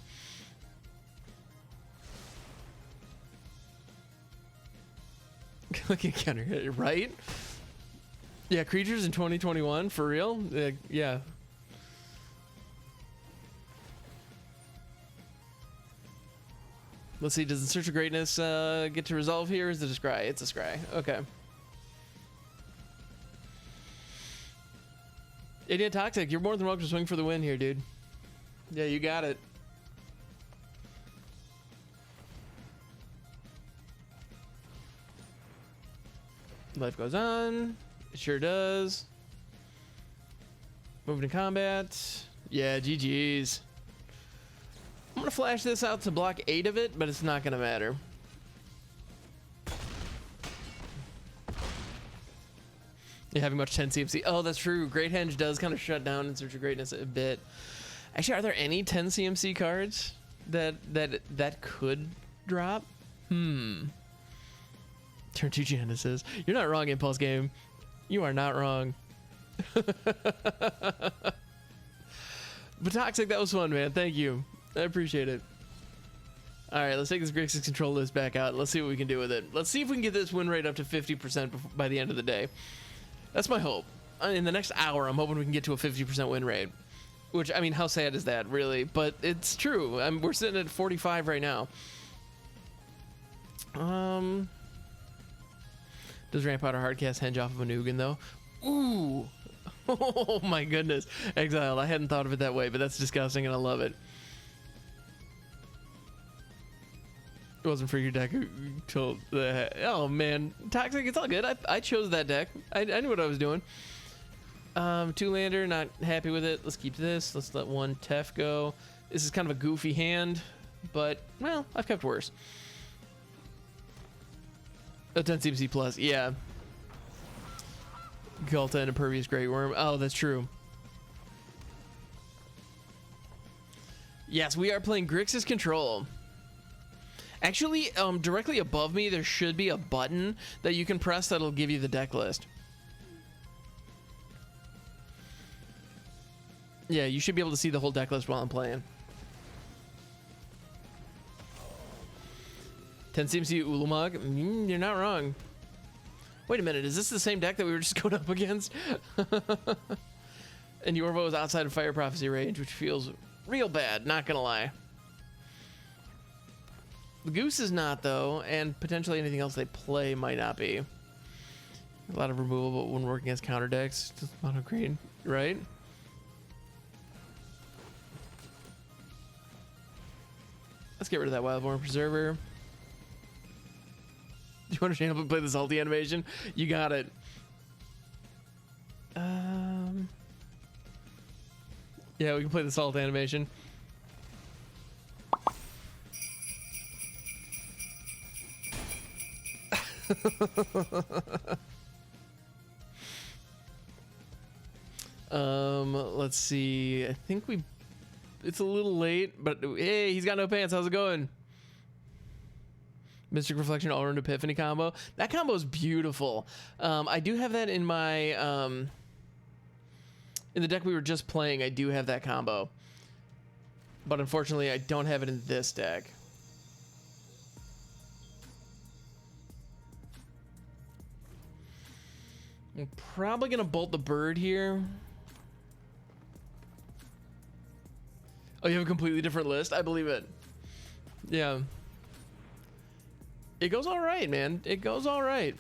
Look at counter hit, right? Yeah, creatures in 2021 for real. Yeah. Let's see. Does In Search of Greatness get to resolve here? Or is it a scry? It's a scry. Okay. Idiot Toxic, you're more than welcome to swing for the win here, dude. Yeah, you got it. Life goes on. It sure does. Moving to combat. Yeah, GG's. I'm gonna flash this out to block 8 of it, but it's not gonna matter. You having much 10 CMC? Oh, that's true. Great Henge does kind of shut down In Search of Greatness a bit. Actually, are there any 10 CMC cards that could drop? Turn 2 Genesis. You're not wrong, Impulse Game. You are not wrong. But Toxic, that was fun, man. Thank you. I appreciate it. All right, let's take this Grixis Control list back out. Let's see what we can do with it. Let's see if we can get this win rate up to 50% by the end of the day. That's my hope. In the next hour, I'm hoping we can get to a 50% win rate. Which, I mean, how sad is that, really? But it's true. We're sitting at 45 right now. Does Ramp Powder Hardcast Henge off of a Nugan, though? Ooh! Oh my goodness. Exiled, I hadn't thought of it that way, but that's disgusting and I love it. It wasn't for your deck until the... Oh man. Toxic, it's all good. I chose that deck. I knew what I was doing. 2-lander, not happy with it. Let's keep this. Let's let 1 Tef go. This is kind of a goofy hand, but, well, I've kept worse. A 10 CMC plus, yeah. Gulta and Impervious Great Worm. Oh, that's true. Yes, we are playing Grixis Control. Actually, directly above me, there should be a button that you can press that'll give you the deck list. Yeah, you should be able to see the whole deck list while I'm playing. 10 CMC Ulamog. You're not wrong. Wait a minute, is this the same deck that we were just going up against? And Yorvo is outside of Fire Prophecy range, which feels real bad, not gonna lie. The Goose is not, though, and potentially anything else they play might not be. A lot of removal, but when working against counter decks, just mono green, right? Let's get rid of that Wildborn Preserver. Do you understand how to play this ulti animation? You got it. Yeah, we can play the salt animation. Let's see. I think it's a little late, but hey, he's got no pants. How's it going? Mystic Reflection All-Around Epiphany combo. That combo is beautiful. I do have that in my in the deck we were just playing. I do have that combo, but unfortunately, I don't have it in this deck. I'm probably gonna bolt the bird here. Oh, you have a completely different list? I believe it. Yeah. It goes all right, man. It goes all right.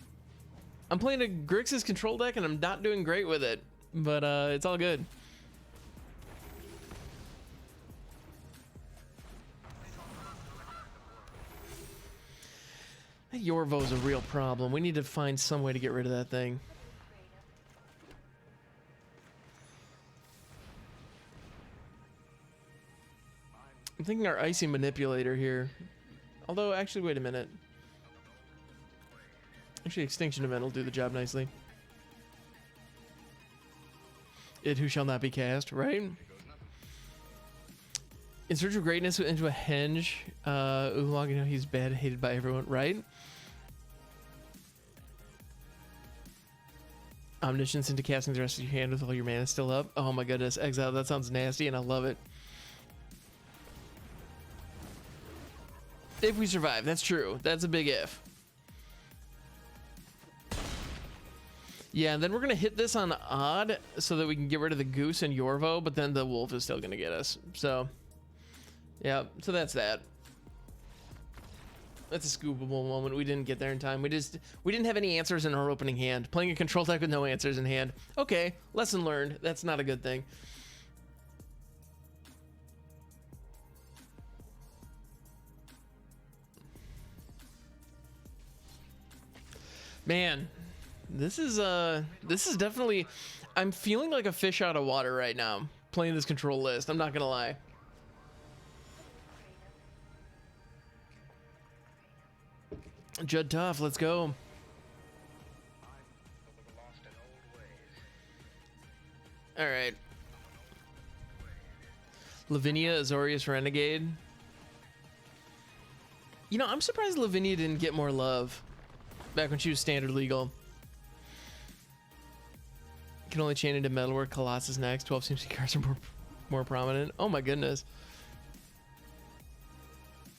I'm playing a Grixis Control deck, and I'm not doing great with it. But it's all good. That Yorvo's a real problem. We need to find some way to get rid of that thing. I'm thinking our Icy Manipulator here. Although, actually, wait a minute. Actually, Extinction Event will do the job nicely. It who shall not be cast, right? In Search of Greatness into a henge. Oolong, you know, he's bad, hated by everyone, right? Omniscience into casting the rest of your hand with all your mana still up. Oh my goodness, Exile, that sounds nasty and I love it. If we survive, that's true. That's a big if. Yeah, and then we're going to hit this on odd so that we can get rid of the goose and Yorvo, but then the wolf is still going to get us. So, yeah, so that's that. That's a scoopable moment. We didn't get there in time. We didn't have any answers in our opening hand. Playing a control deck with no answers in hand. Okay, lesson learned. That's not a good thing. Man, this is definitely, I'm feeling like a fish out of water right now playing this control list. I'm not gonna lie. Judd Tough, let's go. All right. Lavinia, Azorius Renegade. You know, I'm surprised Lavinia didn't get more love back when she was standard legal. Can only chain into Metalwork, Colossus next. 12 CMC cards are more prominent. Oh my goodness.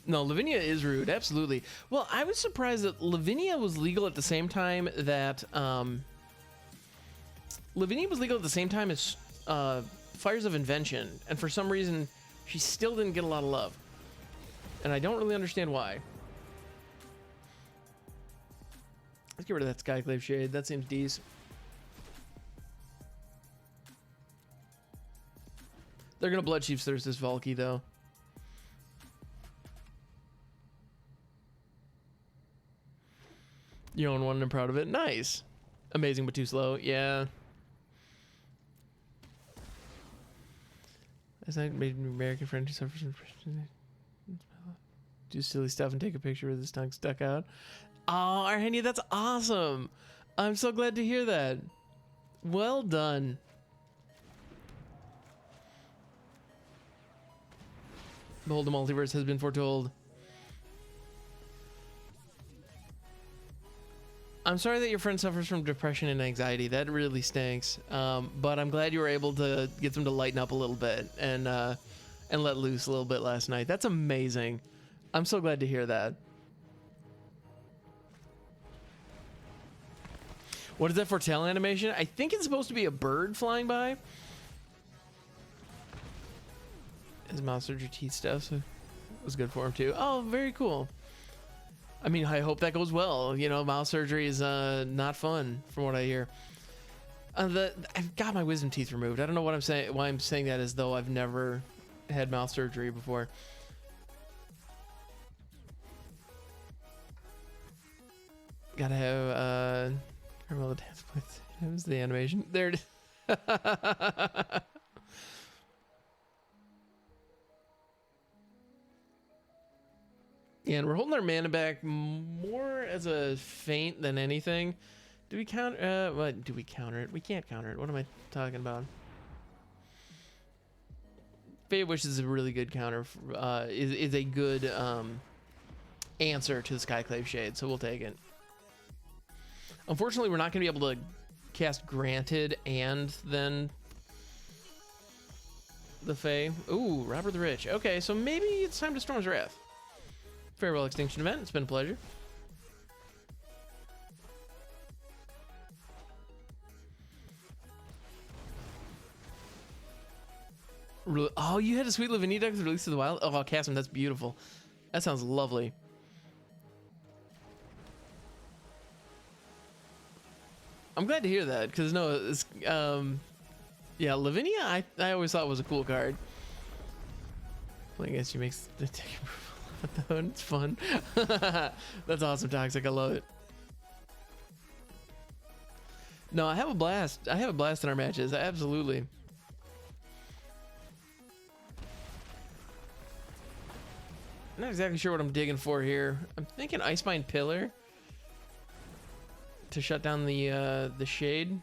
No, Lavinia is rude, absolutely. Well, I was surprised that Lavinia was legal at the same time that Lavinia was legal at the same time as Fires of Invention, and for some reason she still didn't get a lot of love. And I don't really understand why. Let's get rid of that Skyclave Shade. That seems decent. They're gonna Blood Chief's Thirst this Valky though. You own one and I'm proud of it. Nice. Amazing but too slow. Yeah. As I made an American friend who suffers from do silly stuff and take a picture with his tongue stuck out. Oh, Arhenia, that's awesome. I'm so glad to hear that. Well done. Behold, the multiverse has been foretold. I'm sorry that your friend suffers from depression and anxiety. That really stinks. But I'm glad you were able to get them to lighten up a little bit and let loose a little bit last night. That's amazing. I'm so glad to hear that. What is that foretell animation? I think it's supposed to be a bird flying by. His mouth surgery teeth stuff, so it was good for him too. Oh, very cool. I mean, I hope that goes well. You know, mouth surgery is not fun, from what I hear. I've got my wisdom teeth removed. I don't know what I'm saying. Why I'm saying that as though I've never had mouth surgery before. Gotta have Carmelo dance with. It was the animation. There it is. Yeah, and we're holding our mana back more as a feint than anything. Do we counter? What do we counter it? We can't counter it. What am I talking about? Fate Wish is a really good counter. Is a good answer to the Skyclave Shade, so we'll take it. Unfortunately, we're not going to be able to cast Granted and then the Fae. Ooh, Robert the Rich. Okay, so maybe it's time to Storm's Wrath. Farewell, Extinction Event. It's been a pleasure. Oh, you had a sweet Lavinia deck with Release of the Wild? Oh, Cassim, that's beautiful. That sounds lovely. I'm glad to hear that, because no, it's, yeah, Lavinia, I always thought was a cool card. Well, I guess she makes the deck though, and it's fun. That's awesome, Toxic. I love it. No, I have a blast. I have a blast in our matches. Absolutely. Not exactly sure what I'm digging for here. I'm thinking Icebind Pillar to shut down the shade.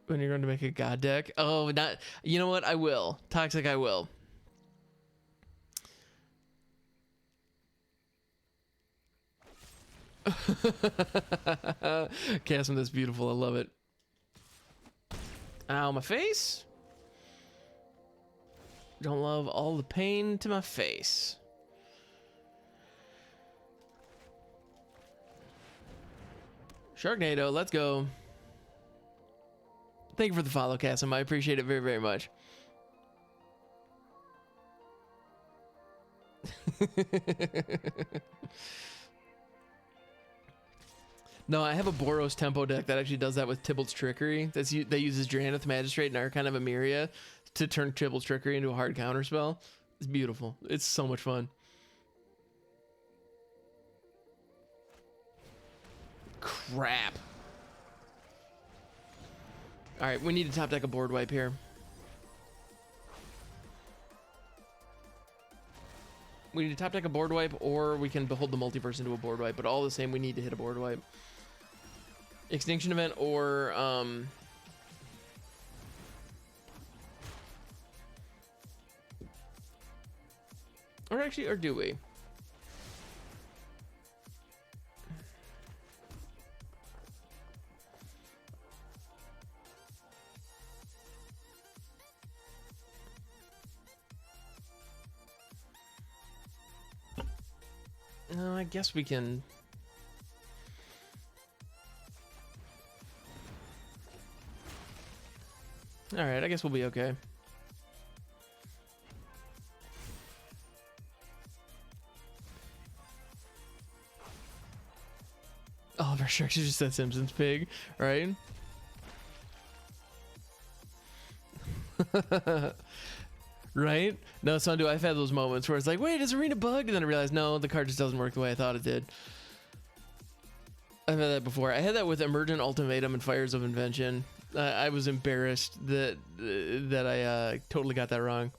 When you're going to make a god deck. Oh, not. You know what? I will. Toxic, I will. Cassim, that's beautiful. I love it. Ow, my face. Don't love all the pain to my face. Sharknado, let's go. Thank you for the follow, Cassim. I appreciate it very, very much. No, I have a Boros Tempo deck that actually does that with Tybalt's Trickery. That uses Drannith Magistrate and Archon of Emeria to turn Tybalt's Trickery into a hard counter spell. It's beautiful. It's so much fun. Crap. All right, we need to top deck a board wipe here. We need to top deck a board wipe, or we can behold the multiverse into a board wipe. But all the same, we need to hit a board wipe. Extinction Event or actually, or do we? No, I guess we can. All right, I guess we'll be okay. Oliver Sharks just said Simpsons Pig, right? Right? No, Sundu, I've had those moments where it's like, wait, is Arena bug? And then I realized, no, the card just doesn't work the way I thought it did. I've had that before. I had that with Emergent Ultimatum and Fires of Invention. I was embarrassed that I totally got that wrong.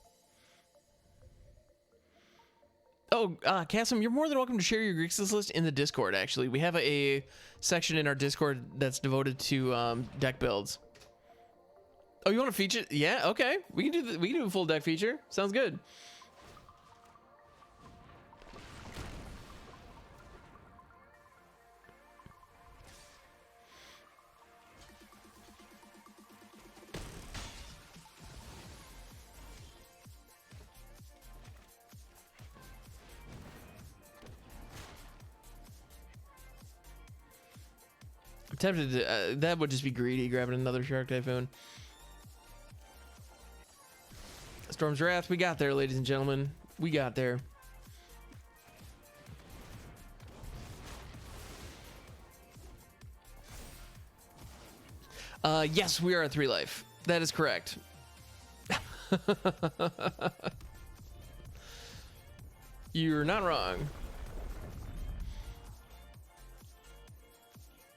Oh, Cassim, you're more than welcome to share your Grixis list in the Discord, actually. We have a section in our Discord that's devoted to deck builds. Oh, you want to feature? Yeah, okay. We can do a full deck feature. Sounds good. I'm tempted to, that would just be greedy, grabbing another Shark Typhoon. Storm's Wrath, we got there, ladies and gentlemen. We got there. Yes, we are at 3 life. That is correct. You're not wrong.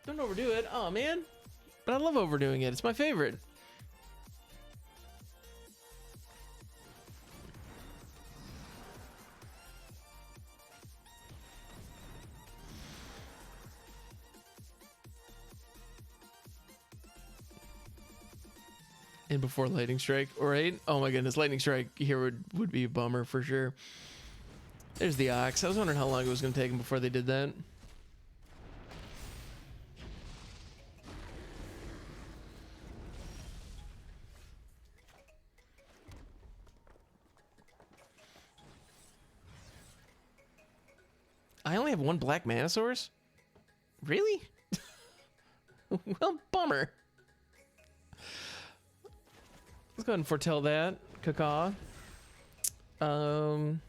Don't overdo it. Oh, man. But I love overdoing it. It's my favorite. And before lightning strike, right? Oh my goodness, lightning strike here would be a bummer for sure. There's the ox. I was wondering how long it was going to take them before they did that. I only have one black mana source? Really? Well, bummer. Let's go ahead and foretell that. Caca. And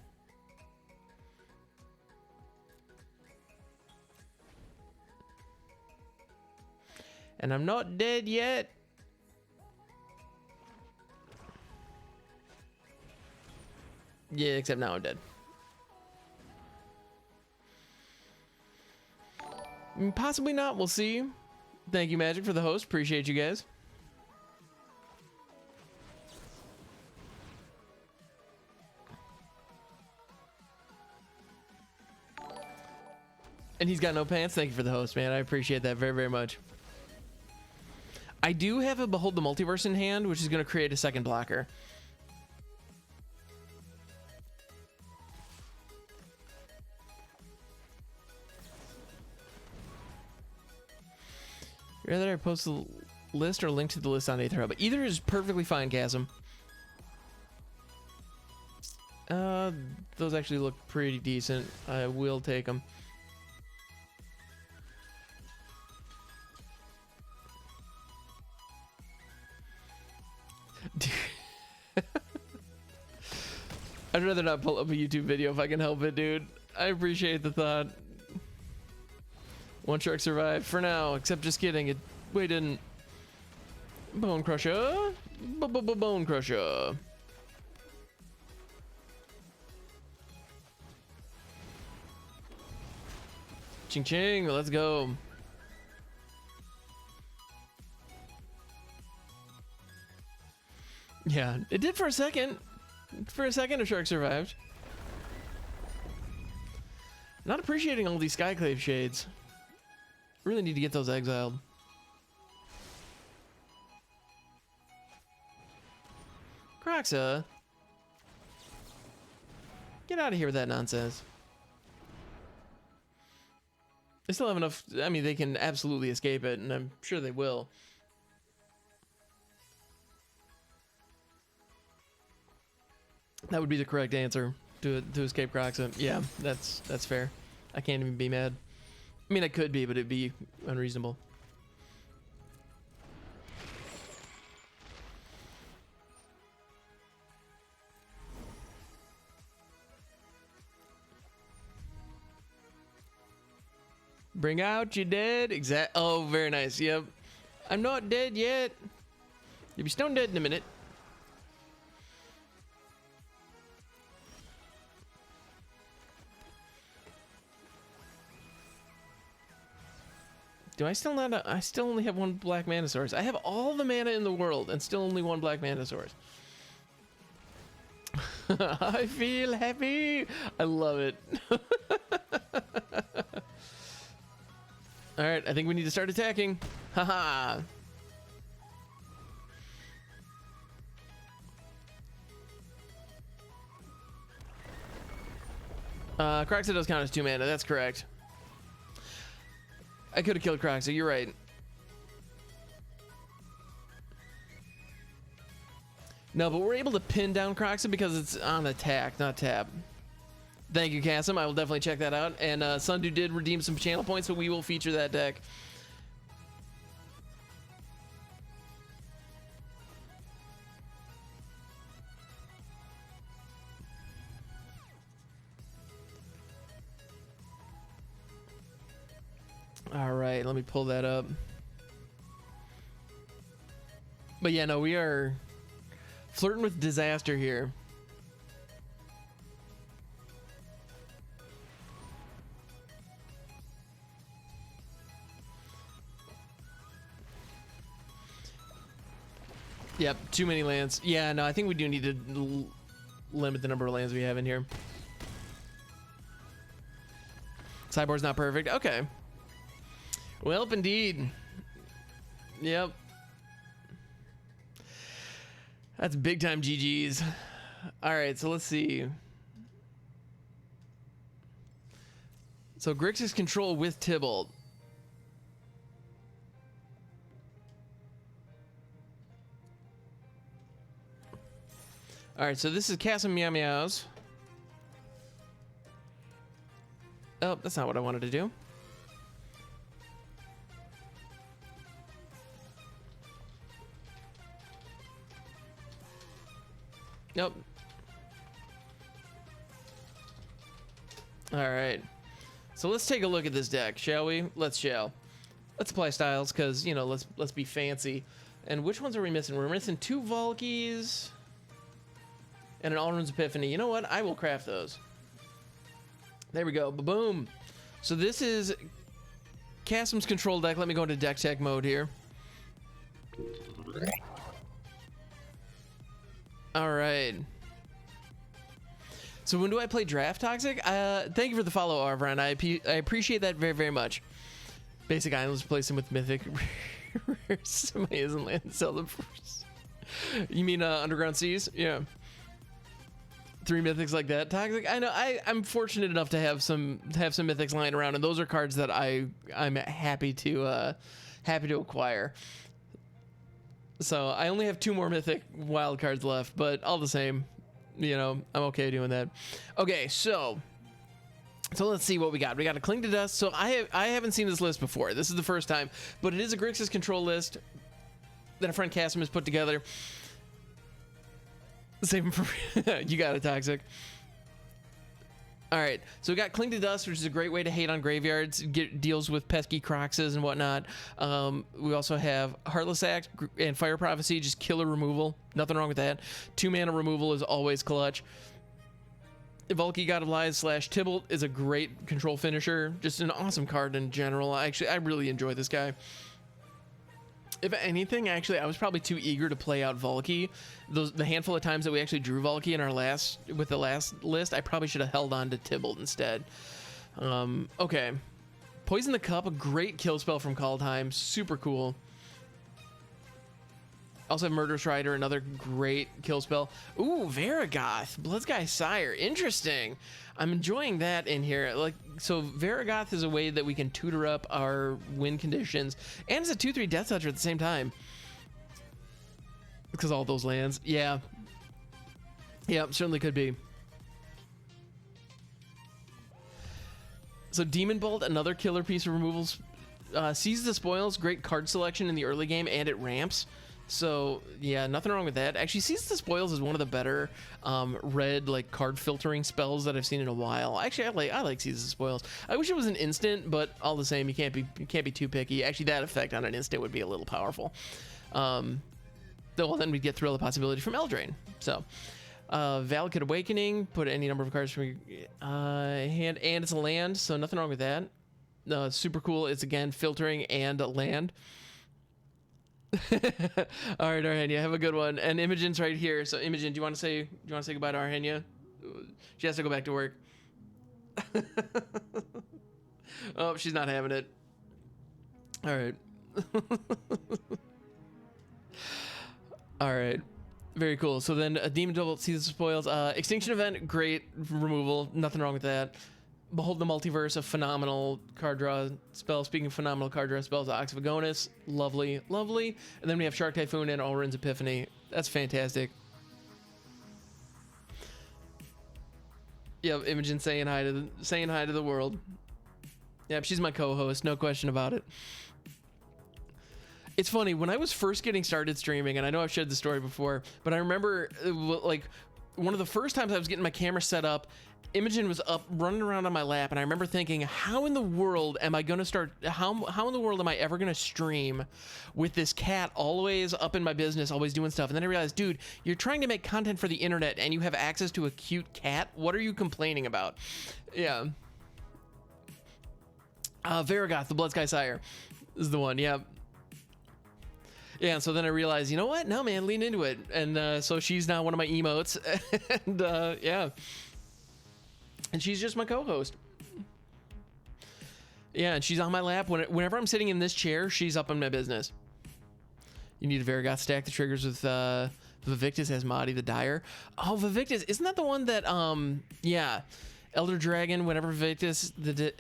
I'm not dead yet. Yeah, except now I'm dead. Possibly not. We'll see. Thank you, Magic, for the host. Appreciate you guys. And he's got no pants. Thank you for the host, man. I appreciate that very, very much. I do have a Behold the Multiverse in hand, which is going to create a second blocker. Rather I post the list or link to the list on Aether Hub. Either is perfectly fine, Chasm. Those actually look pretty decent. I will take them. I'd rather not pull up a YouTube video if I can help it, dude. I appreciate the thought. One shark survived for now, except just kidding. It we didn't. Bone Crusher. Bone Crusher. Ching ching, let's go. Yeah, it did for a second. For a second, a shark survived. Not appreciating all these Skyclave shades. Really need to get those exiled. Croxa. Get out of here with that nonsense. They still have enough. I mean, they can absolutely escape it, and I'm sure they will. That would be the correct answer to escape Croxa. Yeah, that's fair. I can't even be mad. I mean, I could be, but it'd be unreasonable. Bring out your dead. Oh, very nice. Yep. I'm not dead yet. You'll be stone dead in a minute. Do I still not? I still only have one black mana source. I have all the mana in the world and still only one black mana source. I feel happy. I love it. All right, I think we need to start attacking. Haha. Croxa does count as 2 mana. That's correct. I could have killed Croxa. You're right. No, but we're able to pin down Croxa because it's on attack, not tap. Thank you, Cassim. I will definitely check that out. And Sundu did redeem some channel points, so we will feature that deck. All right, let me pull that up. But yeah, no, we are flirting with disaster here. Yep, too many lands. Yeah, no, I think we do need to limit the number of lands we have in here. Sideboard's not perfect. Okay. Welp, indeed. Yep. That's big time GG's. All right, so let's see. So Grixis Control with Tybalt. All right, so this is cast some Meow Meows. Oh, that's not what I wanted to do. Nope. All right. So let's take a look at this deck, shall we? Let's apply styles, because, you know, let's be fancy. And which ones are we missing? We're missing 2 Valkies and an All-Runes Epiphany. You know what? I will craft those. There we go. Boom. So this is Chasm's control deck. Let me go into deck tech mode here. All right. So when do I play Draft Toxic? Thank you for the follow, Arvron. I appreciate that very, very much. Basic Islands, replace them with Mythic. Somebody isn't land, sell them first. You mean Underground Seas? Yeah. 3 Mythics like that. Toxic. I know. I'm fortunate enough to have some Mythics lying around, and those are cards that I'm happy to acquire. So I only have 2 more Mythic wild cards left, but all the same, you know, I'm okay doing that. Okay, so let's see what we got. We got a Cling to Dust. So I haven't seen this list before. This is the first time, but it is a Grixis Control list that a friend Cassim has put together. Save him for you got it, Toxic. All right, so we got Cling to Dust, which is a great way to hate on graveyards, deals with pesky Croxes and whatnot. We also have Heartless Act and Fire Prophecy, just killer removal. Nothing wrong with that. 2 mana removal is always clutch. Valky God of Lies / Tybalt is a great control finisher. Just an awesome card in general. I really enjoy this guy. If anything, actually, I was probably too eager to play out Valky. The handful of times that we actually drew Valky in with the last list, I probably should have held on to Tybalt instead. Okay. Poison the Cup, a great kill spell from Kaldheim. Super cool. Also have Murderous Rider, another great kill spell. Ooh, Varigoth, Bloodsky Sire. Interesting. I'm enjoying that in here. Like, so Varigoth is a way that we can tutor up our win conditions, and it's a 2/3 Death Toucher at the same time. Because all those lands. Yeah. Yeah, certainly could be. So Demon Bolt, another killer piece of removals. Seize the Spoils, great card selection in the early game, and it ramps. So yeah, nothing wrong with that. Actually, Seize the Spoils is one of the better red like card filtering spells that I've seen in a while. Actually, I like Seize the Spoils. I wish it was an instant, but all the same, you can't be too picky. Actually, that effect on an instant would be a little powerful. Well, then we'd get Thrill of Possibility from Eldraine. So Valakut Awakening, put any number of cards from your hand, and it's a land, so nothing wrong with that. Super cool. It's again filtering and a land. All right, Arhenia, have a good one. And Imogen's right here. So Imogen, do you want to say goodbye to Arhenia? She has to go back to work. Oh, she's not having it. All right. All right. Very cool. So then a Demon Double Sees the Spoils. Extinction Event, great removal. Nothing wrong with that. Behold the Multiverse, a phenomenal card draw spell. Speaking of phenomenal card draw spells, Ox of Agonis, lovely, lovely. And then we have Shark Typhoon and All-Runes Epiphany. That's fantastic. Yep, Imogen saying hi to the world. Yep, she's my co-host, no question about it. It's funny, when I was first getting started streaming, and I know I've shared the story before, but I remember like one of the first times I was getting my camera set up, Imogen was up running around on my lap, and I remember thinking, how in the world am I going to start, how in the world am I ever going to stream with this cat always up in my business, always doing stuff? And then I realized, dude, you're trying to make content for the internet and you have access to a cute cat. What are you complaining about? Yeah. Varigoth, the Bloodsky Sire is the one. Yeah. Yeah, and so then I realized, you know what? No, man, lean into it. And so she's now one of my emotes. And yeah. And she's just my co-host. Yeah, and she's on my lap. Whenever I'm sitting in this chair, she's up in my business. You need a Varigoth, stack the triggers with Vivictus Asmati the Dire. Oh, Vivictus, isn't that the one that yeah, Elder Dragon, whenever Vivictus the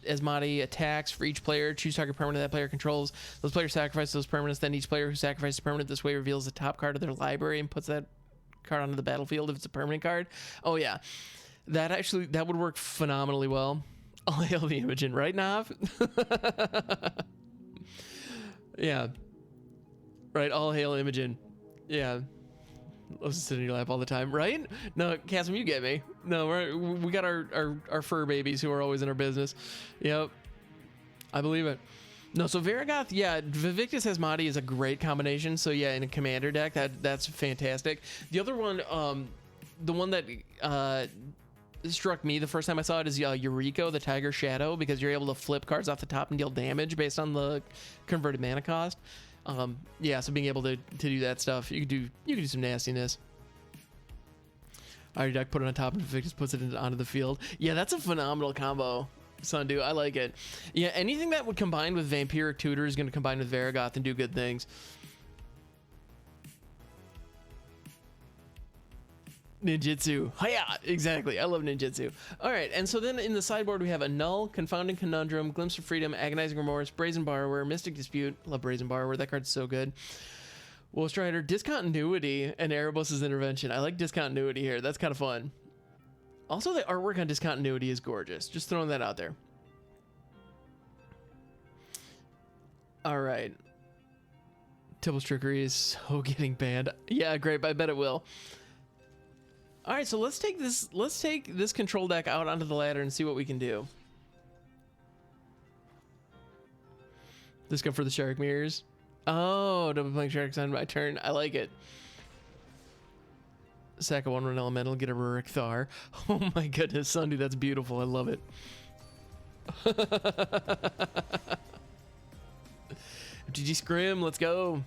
Asmati attacks for each player, choose target permanent that player controls. Those players sacrifice those permanents, then each player who sacrifices a permanent this way reveals the top card of their library and puts that card onto the battlefield if it's a permanent card. Oh yeah. That would work phenomenally well. All hail the Imogen, right, Nav? Yeah. Right, all hail Imogen. Yeah. Loves to sit in your lap all the time, right? No, Cassim, you get me. No, we got our fur babies who are always in our business. Yep. I believe it. No, so Varigoth, yeah, Vivictus Asmati is a great combination. So yeah, in a commander deck, that's fantastic. The other one, the one that struck me the first time I saw it is Eureka, the Tiger Shadow, because you're able to flip cards off the top and deal damage based on the converted mana cost. Yeah, so being able to do that stuff, you can do some nastiness. Alright, deck put it on top and Vivictus puts it onto the field. Yeah, that's a phenomenal combo, Sundu. I like it. Yeah, anything that would combine with Vampiric Tutor is going to combine with Varigoth and do good things. Ninjutsu. Hiya! Exactly. I love ninjutsu. All right, and so then in the sideboard we have Annul, Confounding Conundrum, Glimpse of Freedom, Agonizing Remorse, Brazen Borrower, Mystic Dispute. Love Brazen Borrower. That card's so good. Wolf Strider, Discontinuity, and Erebos' Intervention. I like Discontinuity here. That's kind of fun. Also, the artwork on Discontinuity is gorgeous. Just throwing that out there. All right. Tibble's Trickery is so getting banned. Yeah, great. I bet it will. All right, so let's take this control deck out onto the ladder and see what we can do. This go for the Shark Mirrors. Oh, double playing Sharks on my turn. I like it. Sack a 1/1 elemental, get a Rurik Thar. Oh my goodness, Sunday, that's beautiful. I love it. GG Scrim, let's go.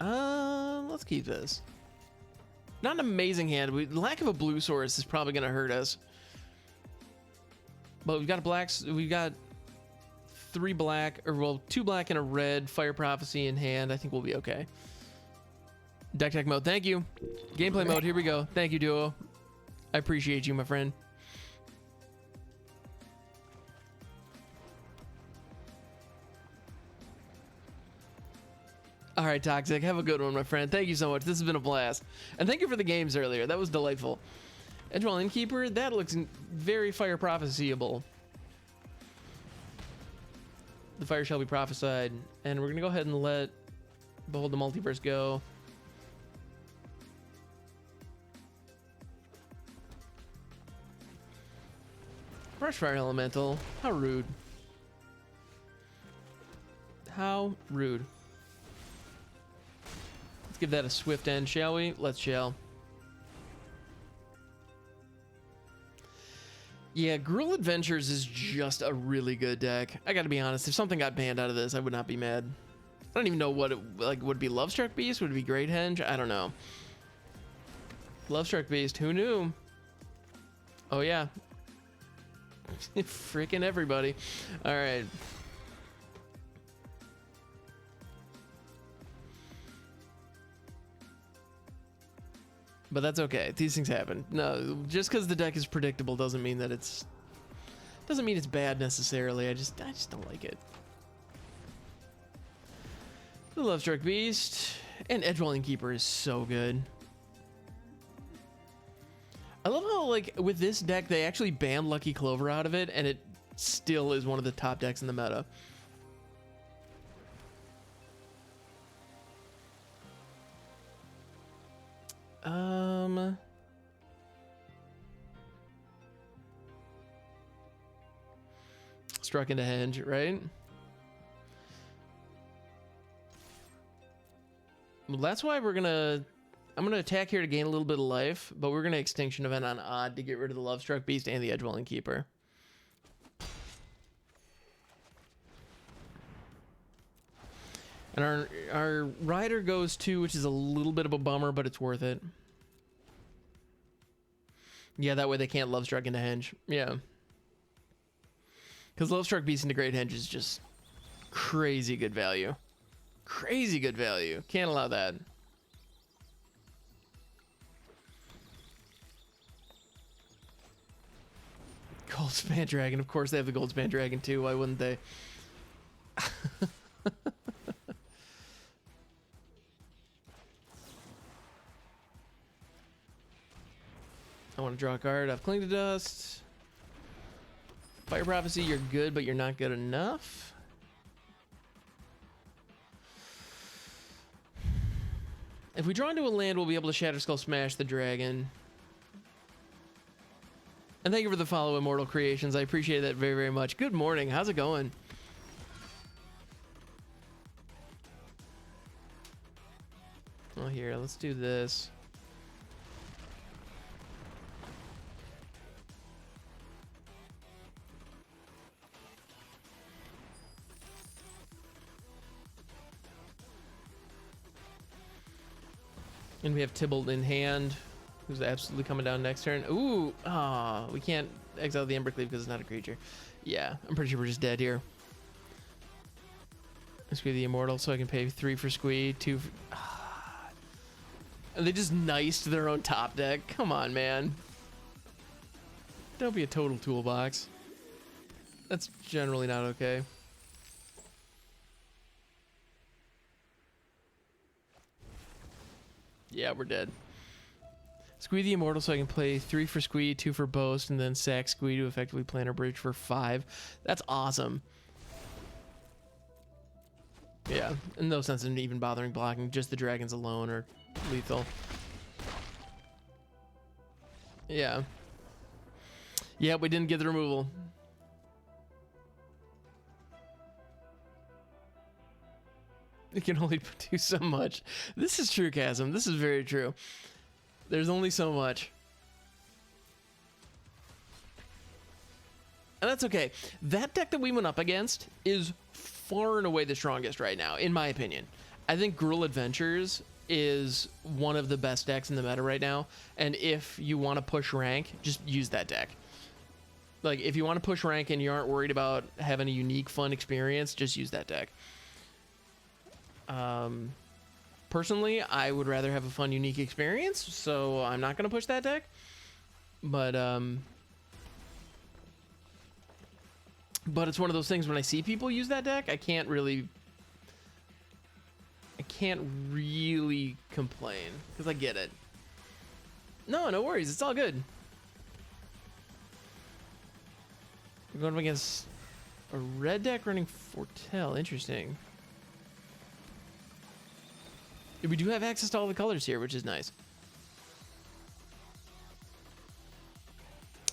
Let's keep this. Not an amazing hand. Lack of a blue source is probably going to hurt us. But we've got we've got 3 black, or well, 2 black and a red Fire Prophecy in hand. I think we'll be okay. Deck tech mode, thank you. Gameplay mode, here we go. Thank you, Duo. I appreciate you, my friend. All right, Toxic, have a good one, my friend. Thank you so much. This has been a blast. And thank you for the games earlier. That was delightful. Edgewall Innkeeper, that looks very Fire Prophecyable. The fire shall be prophesied. And we're going to go ahead and let Behold the Multiverse go. Brushfire Elemental. How rude. How rude. Let's give that a swift end, shall we? Let's shall. Yeah, Gruul Adventures is just a really good deck. I gotta be honest, if something got banned out of this, I would not be mad. I don't even know what it, like, would it be Lovestruck Beast? Would it be Great Henge? I don't know. Lovestruck Beast, who knew? Oh yeah. Freaking everybody. All right. But that's okay. These things happen. No, just because the deck is predictable doesn't mean that it's bad necessarily. I just don't like it. The Lovestruck Beast and Edgewall Keeper is so good. I love how, like, with this deck they actually banned Lucky Clover out of it, and it still is one of the top decks in the meta. Struck into Henge, right? Well, that's why I'm gonna attack here to gain a little bit of life, but we're gonna Extinction Event on Odd to get rid of the Lovestruck Beast and the Edgewall Keeper. And our Rider goes to, which is a little bit of a bummer, but it's worth it. Yeah, that way they can't Lovestruck into Henge. Yeah. Because Lovestruck Beast into Great Henge is just Crazy good value. Crazy good value. Can't allow that. Goldspan Dragon. Of course they have the Goldspan Dragon too. Why wouldn't they? I want to draw a card. I've Cling to Dust. Fire Prophecy, you're good, but you're not good enough. If we draw into a land, we'll be able to Shatter Skull Smash the dragon. And thank you for the follow, Immortal Creations. I appreciate that very, very much. Good morning. How's it going? Oh, here, let's do this. And we have Tybalt in hand, who's absolutely coming down next turn. Ooh, we can't exile the Embercleave because it's not a creature. Yeah, I'm pretty sure we're just dead here. Squee the Immortal so I can pay 3 for Squee, 2 for... And they just niced their own top deck. Come on, man. Don't be a total toolbox. That's generally not okay. Yeah, we're dead. Squee the Immortal so I can play 3 for Squee, 2 for Boast, and then sack Squee to effectively Planar Bridge for 5. That's awesome. Yeah, in no sense in even bothering blocking. Just the dragons alone are lethal. Yeah. Yeah, we didn't get the removal. You can only do so much. This is true, Chasm. This is very true. There's only so much. And that's okay. That deck that we went up against is far and away the strongest right now, in my opinion. I think Gruul Adventures is one of the best decks in the meta right now. And if you want to push rank, just use that deck. Like, if you want to push rank and you aren't worried about having a unique, fun experience, just use that deck. Personally, I would rather have a fun, unique experience, so I'm not going to push that deck. But it's one of those things when I see people use that deck, I can't really complain, because I get it. No worries, it's all good. We're going up against a red deck running Foretell. Interesting. We do have access to all the colors here, which is nice.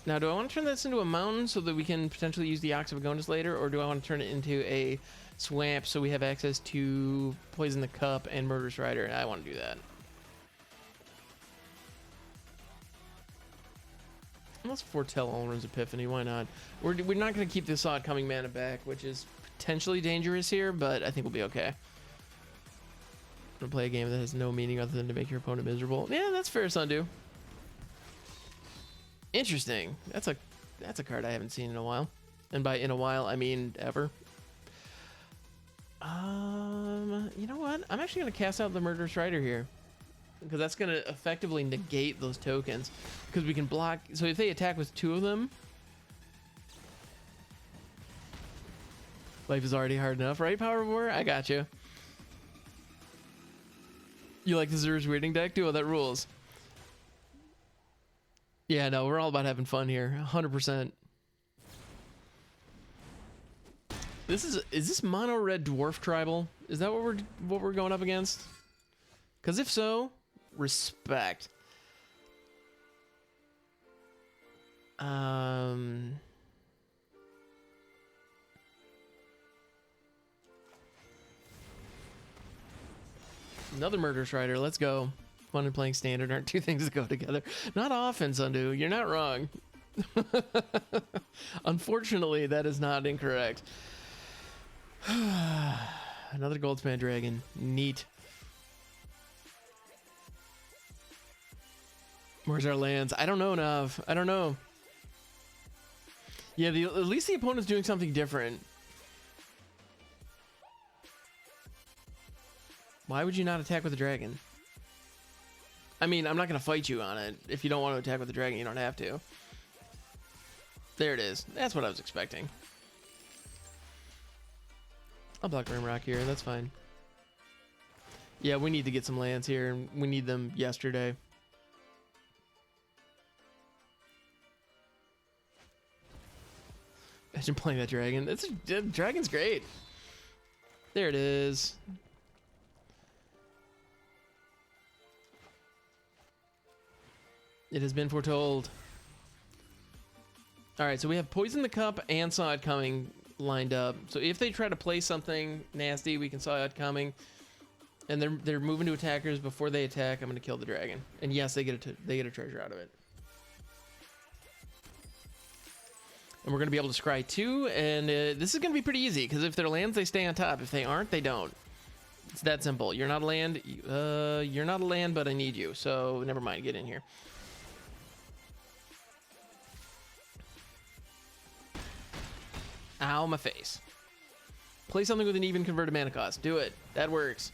Now, do I want to turn this into a mountain so that we can potentially use the Ox of Agonis later, or do I want to turn it into a swamp so we have access to Poison the Cup and Murderous Rider? I want to do that. Let's Foretell Ulrun's Epiphany. Why not? We're not going to keep this Odd Coming Mana back, which is potentially dangerous here, but I think we'll be okay. I'm gonna play a game that has no meaning other than to make your opponent miserable. Yeah, that's fair, Sundew. Interesting. That's a card I haven't seen in a while. And by in a while, I mean ever. You know what? I'm actually gonna cast out the Murderous Rider here, because that's gonna effectively negate those tokens. Because we can block. So if they attack with 2 of them, life is already hard enough, right? Power of War. I got you. You like the Zer's Weirding deck? Dude, that rules. Yeah, no, we're all about having fun here. 100%. Is this mono red dwarf tribal? Is that what we're going up against? Because if so, respect. Another Murderous Rider. Let's go. Fun and playing Standard aren't two things that go together. Not often, Sundew. You're not wrong. Unfortunately, that is not incorrect. Another Goldspan Dragon. Neat. Where's our lands? I don't know, Nav. I don't know. Yeah, at least the opponent's doing something different. Why would you not attack with the dragon? I mean, I'm not going to fight you on it. If you don't want to attack with the dragon, you don't have to. There it is. That's what I was expecting. I'll block Rimrock here. That's fine. Yeah, we need to get some lands here, and we need them yesterday. Imagine playing that dragon. Dragon's great. There it is. It has been foretold. All right, so we have Poison the Cup and Saw It Coming lined up. So if they try to play something nasty, we can Saw It Coming. And they're moving to attackers. Before they attack, I'm going to kill the dragon. And yes, they get a treasure out of it. And we're going to be able to scry 2, and this is going to be pretty easy, because if they're lands, they stay on top. If they aren't, they don't. It's that simple. You're not a land, you're not a land, but I need you, so never mind, get in here. Ow, my face. Play something with an even converted mana cost. Do it. That works.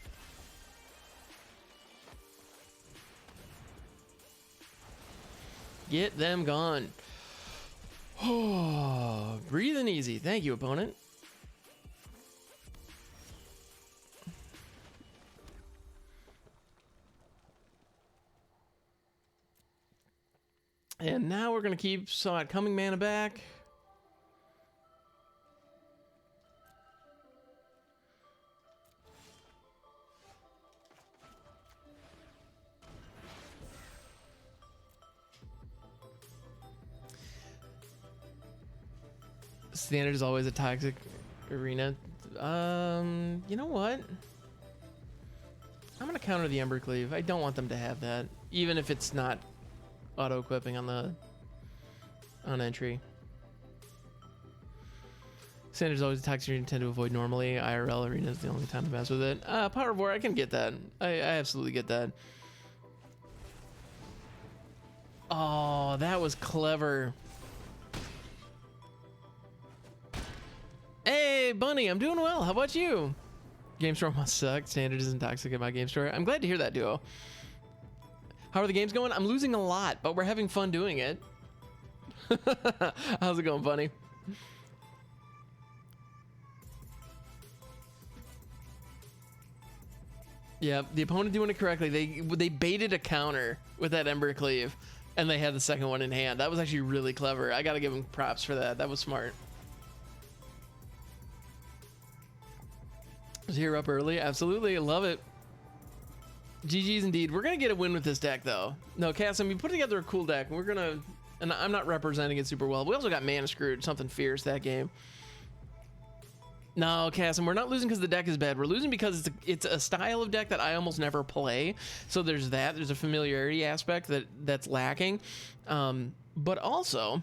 Get them gone. Oh, breathing easy. Thank you, opponent. And now we're going to keep Saw It Coming mana back. Standard is always a toxic arena. You know what? I'm gonna counter the Ember Cleave. I don't want them to have that, even if it's not auto-equipping on entry. Standard is always a toxic arena. Tend to avoid normally. IRL arena is the only time to mess with it. Power of War, I can get that. I absolutely get that. Oh, that was clever. Hey, Bunny, I'm doing well. How about you? Game store must suck. Standard isn't toxic in my game store. I'm glad to hear that, Duo. How are the games going? I'm losing a lot, but we're having fun doing it. How's it going, Bunny? Yeah, the opponent doing it correctly. They baited a counter with that Ember Cleave, and they had the second one in hand. That was actually really clever. I gotta give them props for that. That was smart. Was here up early? Absolutely, I love it. GG's indeed. We're gonna get a win with this deck, though. No, Cassim, you put together a cool deck. We're gonna, and I'm not representing it super well. We also got mana screwed, something fierce that game. No, Cassim, we're not losing because the deck is bad. We're losing because it's a style of deck that I almost never play. So there's that. There's a familiarity aspect that's lacking. But also,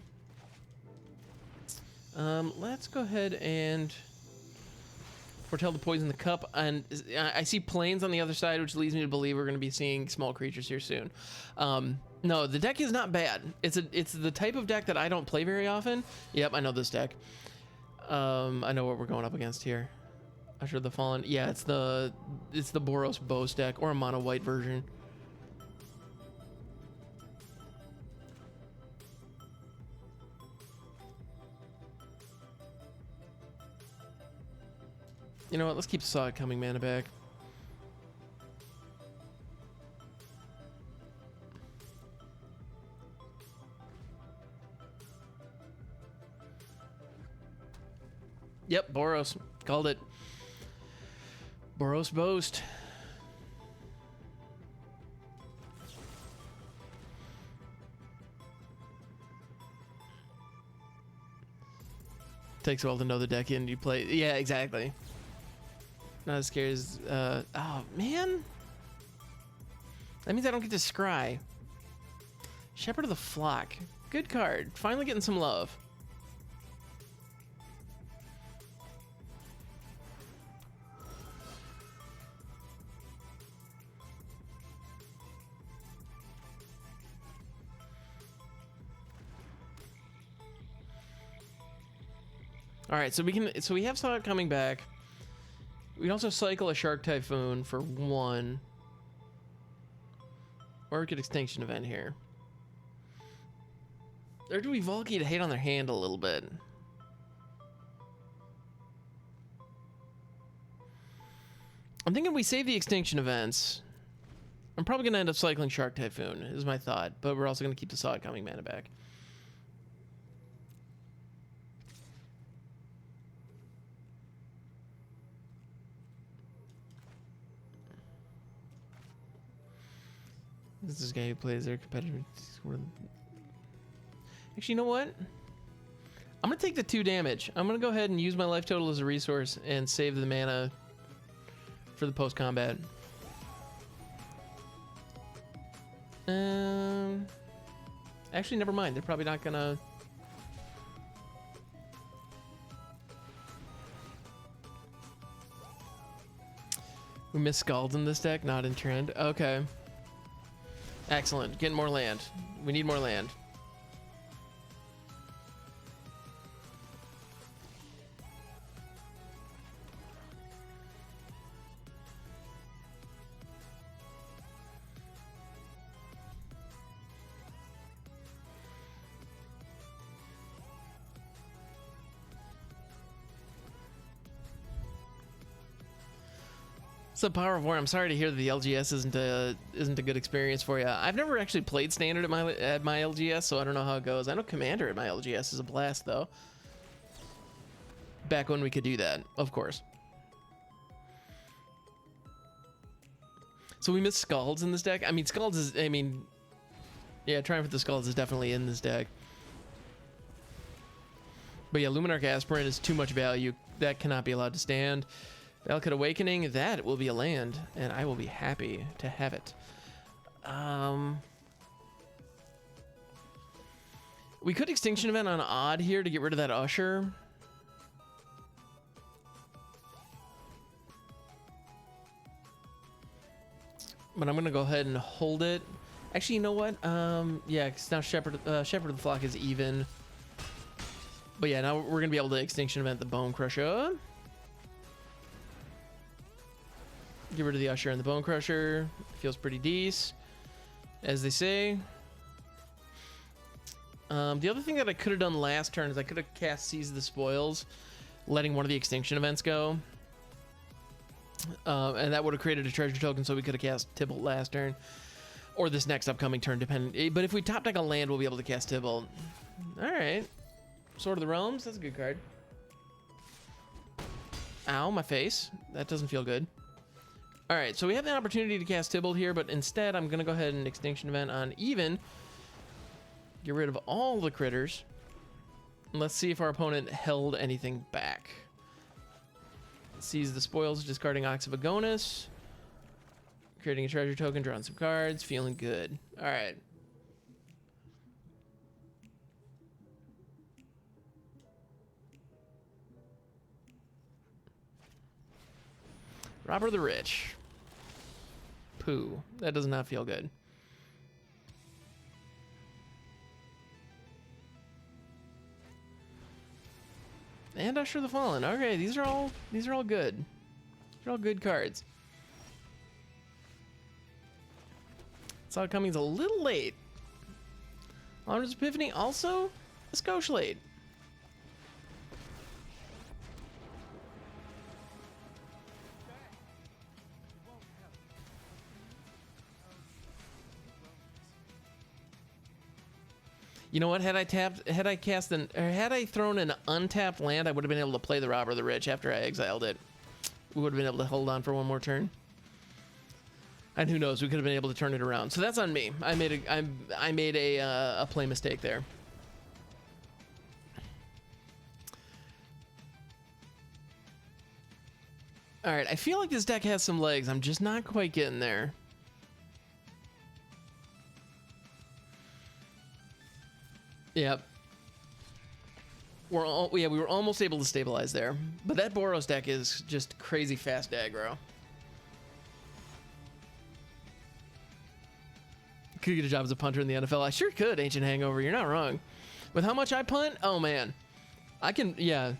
let's go ahead and foretell the Poison the Cup. And I see planes on the other side, which leads me to believe we're going to be seeing small creatures here soon. No, the deck is not bad. It's the type of deck that I don't play very often. Yep, I know this deck. I know what we're going up against here. Usher of the Fallen. Yeah, it's the Boros Boast deck, or a mono white version. You know what? Let's keep Saw It Coming mana back. Yep, Boros. Called it. Boros Boast. Takes a while to know the deck and you play. Yeah, exactly. Not as scared as... oh, man. That means I don't get to scry. Shepherd of the Flock. Good card. Finally getting some love. All right, so we have Saw It Coming back. We also cycle a Shark Typhoon for 1. Or we could Extinction Event here. Or do we Volkey to hate on their hand a little bit? I'm thinking we save the Extinction Events. I'm probably going to end up cycling Shark Typhoon, is my thought. But we're also going to keep the Saw It Coming mana back. This is guy who plays their competitive. Actually, you know what? I'm gonna take the 2 damage. I'm gonna go ahead and use my life total as a resource and save the mana for the post combat. Actually, never mind. They're probably not gonna. We miss Scalds in this deck, not in trend. Okay. Excellent. Getting more land. We need more land. So Power of War, I'm sorry to hear that the LGS isn't a good experience for you. I've never actually played Standard at my LGS, so I don't know how it goes. I know Commander at my LGS is a blast, though. Back when we could do that, of course. So we missed Scalds in this deck. I mean, Scalds is, yeah, Triumph with the Scalds is definitely in this deck. But yeah, Luminarch Aspirant is too much value. That cannot be allowed to stand. Valakut Awakening, that will be a land, and I will be happy to have it. We could Extinction Event on Odd here to get rid of that Usher. But I'm going to go ahead and hold it. Actually, you know what? Yeah, because now Shepherd of the Flock is even. But yeah, now we're going to be able to Extinction Event the Bone Crusher. Get rid of the Usher and the Bone Crusher. Feels pretty decent, as they say. The other thing that I could have done last turn is I could have cast Seize the Spoils, letting one of the Extinction Events go. And that would have created a treasure token, so we could have cast Tybalt last turn. Or this next upcoming turn, depending. But if we top deck a land, we'll be able to cast Tybalt. Alright. Sword of the Realms, that's a good card. Ow, my face. That doesn't feel good. Alright, so we have the opportunity to cast Tybalt here, but instead I'm going to go ahead and Extinction Event on even. Get rid of all the critters. And let's see if our opponent held anything back. Seize the Spoils, discarding Ox of Agonis. Creating a treasure token, drawing some cards, feeling good. Alright. Robber the Rich. Pooh. That does not feel good. And Usher the Fallen. Okay, these are all good. These are all good cards. Saw It Coming's a little late. Honors Epiphany also a skosh late. You know what? Had I thrown an untapped land, I would have been able to play the Robber of the Rich after I exiled it. We would have been able to hold on for one more turn. And who knows? We could have been able to turn it around. So that's on me. I made a play mistake there. All right. I feel like this deck has some legs. I'm just not quite getting there. Yep. We were almost able to stabilize there. But that Boros deck is just crazy fast aggro. Could get a job as a punter in the NFL. I sure could, Ancient Hangover. You're not wrong. With how much I punt? Oh, man. I can, yeah.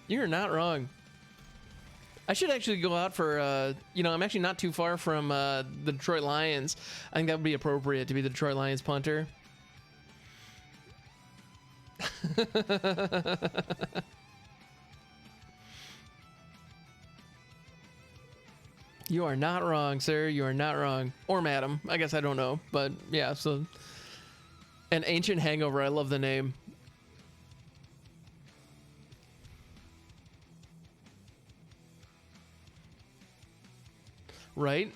You're not wrong. I should actually go out for, you know, I'm actually not too far from the Detroit Lions. I think that would be appropriate to be the Detroit Lions punter. You are not wrong, sir. You are not wrong. Or madam. I guess I don't know. But yeah, so. An Ancient Hangover. I love the name. Right?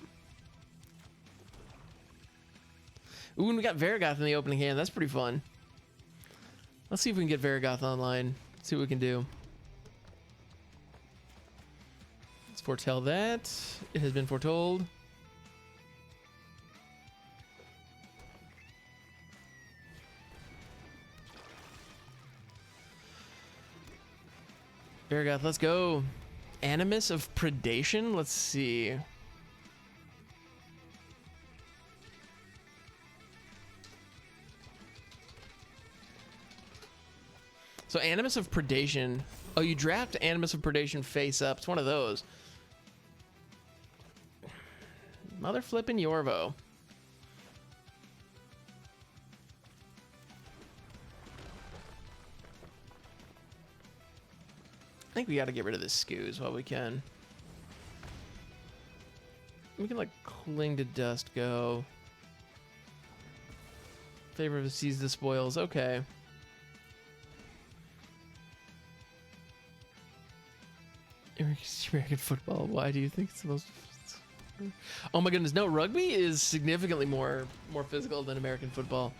Ooh, and we got Varigoth in the opening hand. That's pretty fun. Let's see if we can get Varigoth online. See what we can do. Let's foretell that. It has been foretold. Varigoth, let's go. Animus of Predation? Let's see. So Animus of Predation. Oh, you draft Animus of Predation face up. It's one of those. Mother flippin' Yorvo. I think we got to get rid of this Scoos while we can. We can like Cling to Dust go. Favor of Seize the Spoils. Okay. American football. Why do you think it's the most? Oh my goodness, no. Rugby is significantly more physical than American football.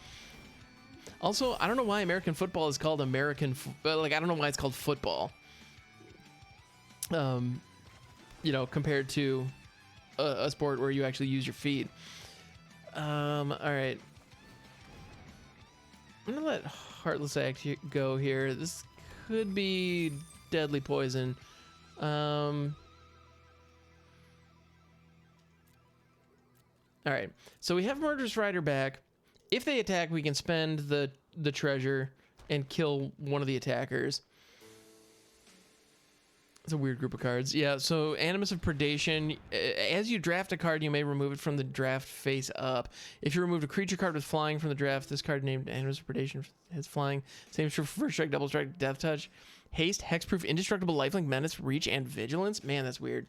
Also, I don't know why American football is called American. Like, I don't know why it's called football. You know, compared to a sport where you actually use your feet. All right. I'm gonna let Heartless Act go here. This could be deadly poison. All right, so we have Murderous Rider back. If they attack, we can spend the treasure and kill one of the attackers. It's a weird group of cards. Yeah, so Animus of Predation. As you draft a card, you may remove it from the draft face up. If you removed a creature card with flying from the draft, this card named Animus of Predation has flying. Same is true for First Strike, Double Strike, Death Touch, Haste, Hexproof, Indestructible, Lifelink, Menace, Reach, and Vigilance. Man, that's weird.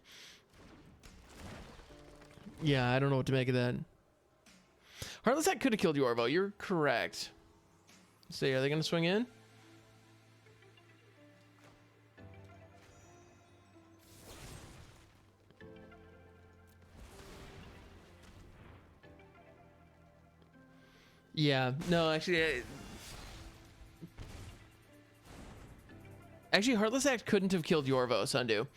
Yeah, I don't know what to make of that. Heartless Act could have killed Yorvo. You're correct. Let's see, are they going to swing in? Yeah, no, actually... Actually, Heartless Act couldn't have killed Yorvo, Sundu.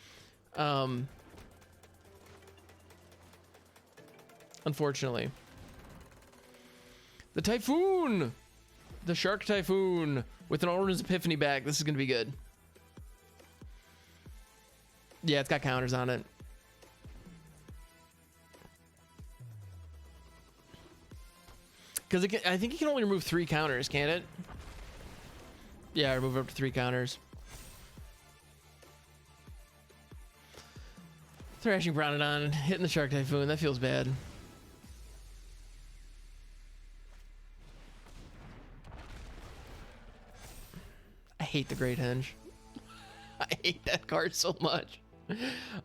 Unfortunately. The Typhoon! The Shark Typhoon! With an Alrun's Epiphany back, this is going to be good. Yeah, it's got counters on it. Because I think it can only remove 3 counters, can't it? Yeah, remove up to 3 counters. Thrashing Bronodon, hitting the Shark Typhoon. That feels bad. I hate the Great Henge. I hate that card so much.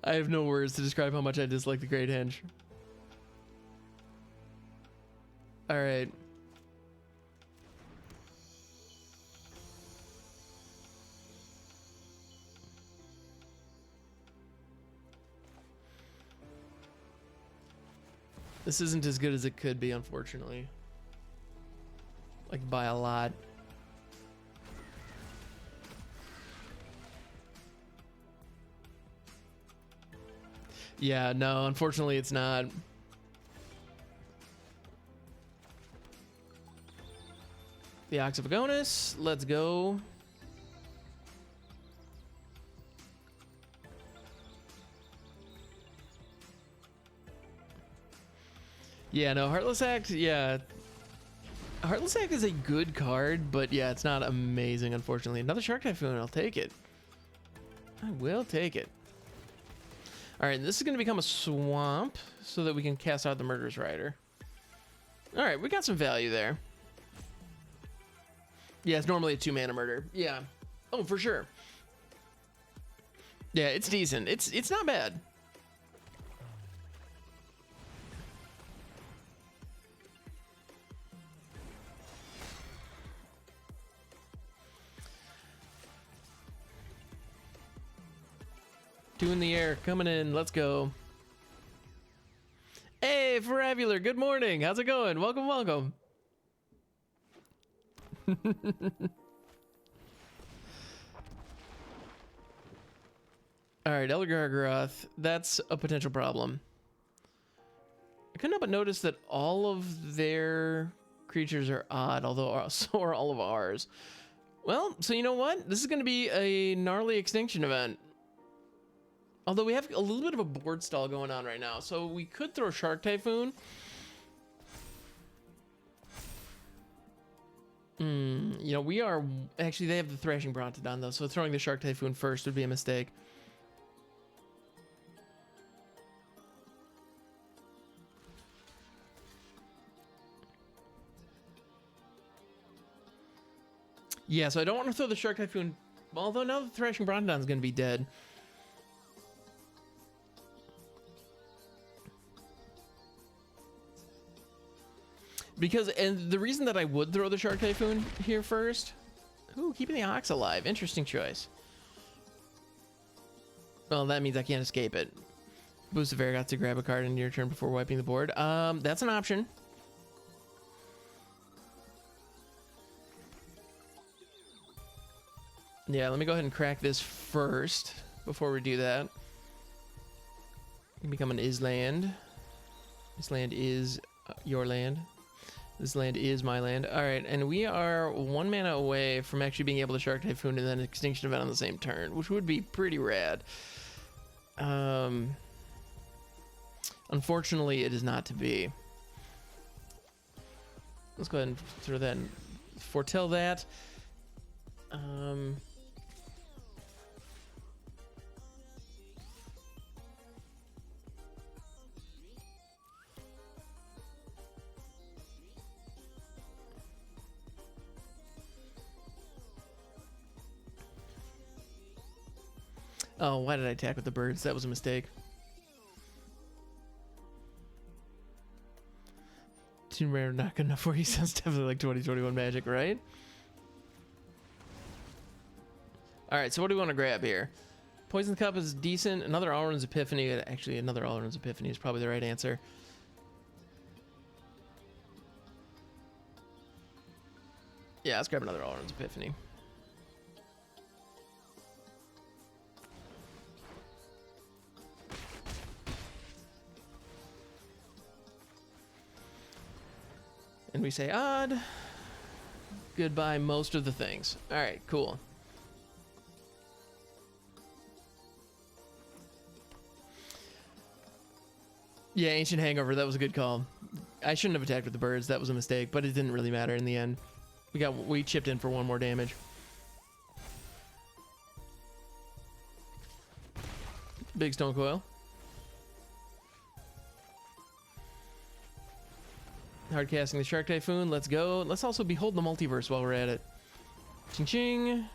I have no words to describe how much I dislike the Great Henge. All right. This isn't as good as it could be, unfortunately. Like, by a lot. Yeah, no, unfortunately it's not. The Ox of Agonis, let's go. Yeah, no, Heartless Act, yeah. Heartless Act is a good card, but yeah, it's not amazing, unfortunately. Another Shark Typhoon, I'll take it. I will take it. All right, this is going to become a swamp so that we can cast out the Murderous Rider. All right, we got some value there. Yeah, it's normally a 2-mana murder. Yeah. Oh, for sure. Yeah, it's decent. It's not bad. Two in the air, coming in. Let's go. Hey, Foravular, good morning. How's it going? Welcome, welcome. All right, Elder Gargaroth. That's a potential problem. I couldn't help but notice that all of their creatures are odd, although so are all of ours. Well, so you know what? This is going to be a gnarly extinction event. Although we have a little bit of a board stall going on right now, so we could throw Shark Typhoon. You know, we are... Actually, they have the Thrashing Brontodon, though, so throwing the Shark Typhoon first would be a mistake. Yeah, so I don't want to throw the Shark Typhoon, although now the Thrashing Brontodon is going to be dead. Because, and the reason that I would throw the Shark Typhoon here first... Ooh, keeping the Ox alive. Interesting choice. Well, that means I can't escape it. Boost the Vargoth to grab a card in your turn before wiping the board. That's an option. Yeah, let me go ahead and crack this first before we do that. You can become an Island. This land is your land. This land is my land. All right, and we are 1 mana away from actually being able to Shark Typhoon and then Extinction Event on the same turn, which would be pretty rad. Unfortunately, it is not to be. Let's go ahead and throw that and foretell that. Oh, why did I attack with the birds? That was a mistake. Too rare, not good enough for you. Sounds definitely like 2021 Magic, right? Alright, so what do we want to grab here? Poison Cup is decent. Another Alrund's Epiphany. Actually, another Alrund's Epiphany is probably the right answer. Yeah, let's grab another Alrund's Epiphany. And we say odd. Goodbye most of the things. All right, cool. Yeah, Ancient Hangover, that was a good call. I shouldn't have attacked with the birds. That was a mistake, but it didn't really matter in the end. We chipped in for 1 more damage. Big Stone Coil. Hard casting the Shark Typhoon. Let's go. Let's also behold the multiverse while we're at it. Ching ching.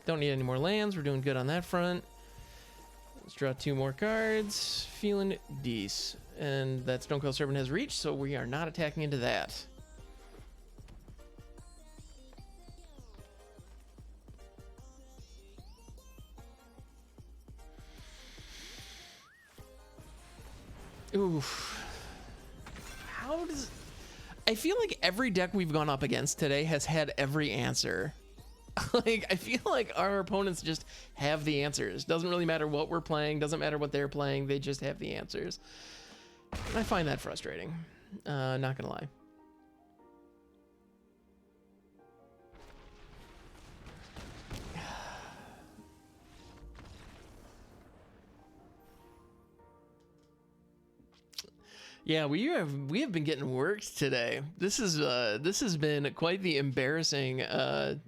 Don't need any more lands. We're doing good on that front. Let's draw 2 more cards. Feeling decent. And that Stonecoil Servant has reached, so we are not attacking into that. Oof. How does... I feel like every deck we've gone up against today has had every answer. Like, I feel like our opponents just have the answers. Doesn't really matter what we're playing, doesn't matter what they're playing, they just have the answers. And I find that frustrating. Not gonna lie. Yeah, we have been getting worked today. This has been quite the embarrassing go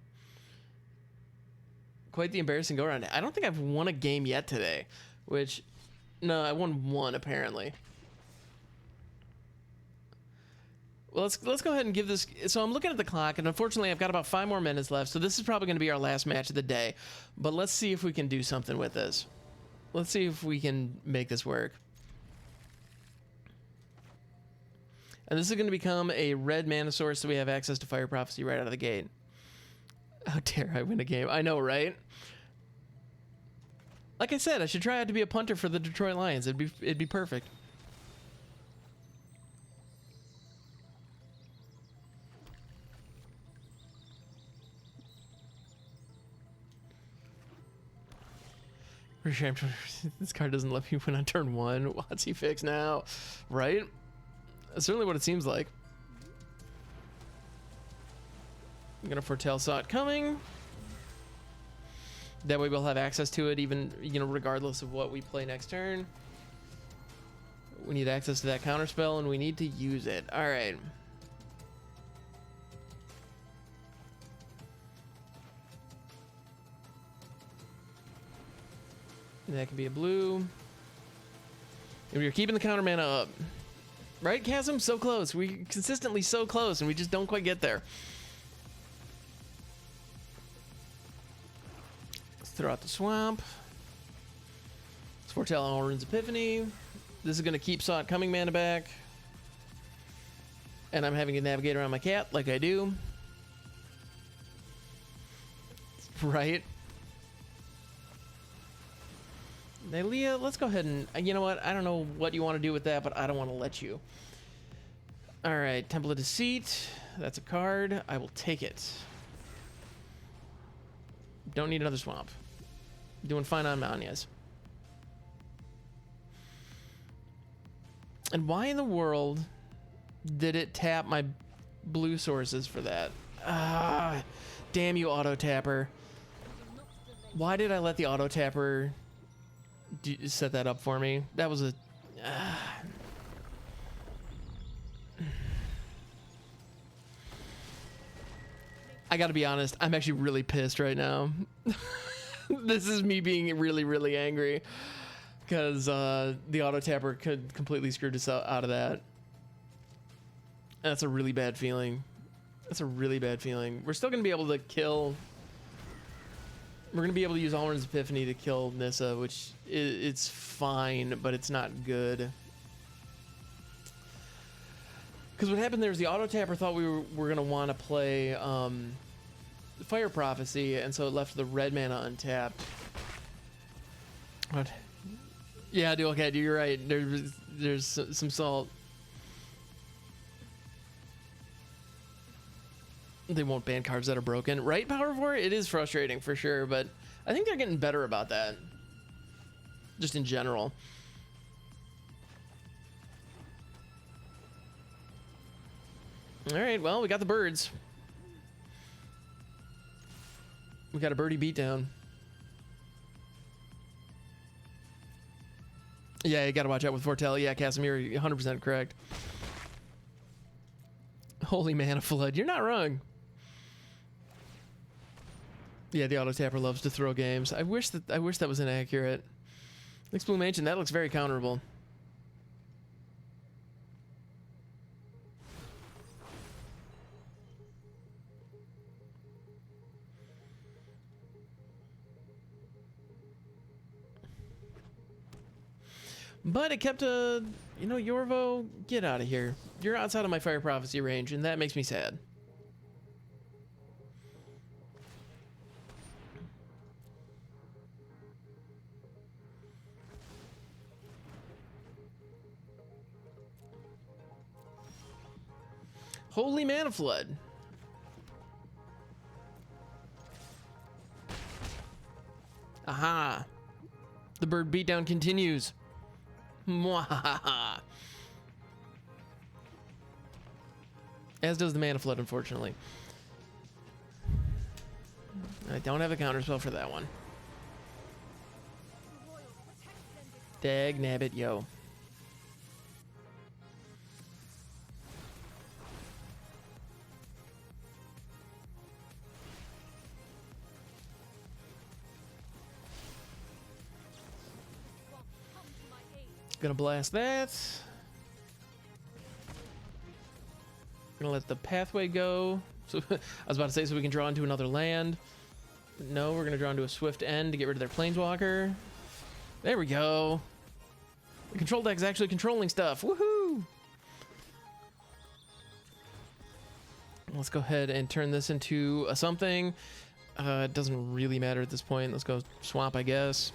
around. I don't think I've won a game yet today, which No, I won 1 apparently. Well, let's go ahead and give this. So I'm looking at the clock, and unfortunately, I've got about 5 more minutes left. So this is probably going to be our last match of the day. But let's see if we can do something with this. Let's see if we can make this work. And this is going to become a red mana source, so we have access to Fire Prophecy right out of the gate. How dare I win a game? I know, right? Like I said, I should try out to be a punter for the Detroit Lions. It'd be perfect. This card doesn't let me win on turn 1. What's he fix now? Right? That's certainly what it seems like. I'm gonna foretell saw it coming. That way we'll have access to it even, you know, regardless of what we play next turn. We need access to that counter spell and we need to use it. All right. And that can be a blue. And we're keeping the counter mana up. Right, Chasm? So close. We consistently so close and we just don't quite get there. Throw out the swamp. Let's foretell Alrund's Epiphany. This is going to keep Saw It Coming mana back. And I'm having to navigate around my cat like I do. Right. Now, Leah, let's go ahead and... You know what? I don't know what you want to do with that, but I don't want to let you. Alright, Temple of Deceit. That's a card. I will take it. Don't need another swamp. Doing fine on Manyas. And why in the world did it tap my blue sources for that? Ah, damn you, auto tapper. Why did I let the auto tapper set that up for me? That was a... I gotta be honest, I'm actually really pissed right now. This is me being really, really angry. Because the auto tapper could completely screw us out of that. That's a really bad feeling. That's a really bad feeling. We're still gonna be able to kill... We're gonna be able to use Alrund's Epiphany to kill Nissa, which it's fine, but it's not good. Because what happened there is the auto tapper thought we were gonna want to play Fire Prophecy, and so it left the red mana untapped. What? Yeah, dude. Okay, dude, you're right. There's some salt. They won't ban cards that are broken, right? Power 4. It is frustrating for sure, but I think they're getting better about that. Just in general. All right. Well, we got the birds. We got a birdie beatdown. Yeah, you gotta watch out with foretell. Yeah, Casimir, 100% correct. Holy mana flood. You're not wrong. Yeah, the auto tapper loves to throw games. I wish that was inaccurate. Next Blue Mansion, that looks very counterable. But it kept a, you know, Yorvo, get out of here. You're outside of my Fire Prophecy range, and that makes me sad. Holy mana flood. Aha. The bird beatdown continues. Mwahaha. As does the mana flood, unfortunately. I don't have a counterspell for that one. Dag nabbit, yo. Gonna blast that. Gonna let the pathway go. So I was about to say so we can draw into another land. But no, we're gonna draw into a swift end to get rid of their planeswalker. There we go. The control deck is actually controlling stuff. Woohoo! Let's go ahead and turn this into a something. It doesn't really matter at this point. Let's go swamp, I guess.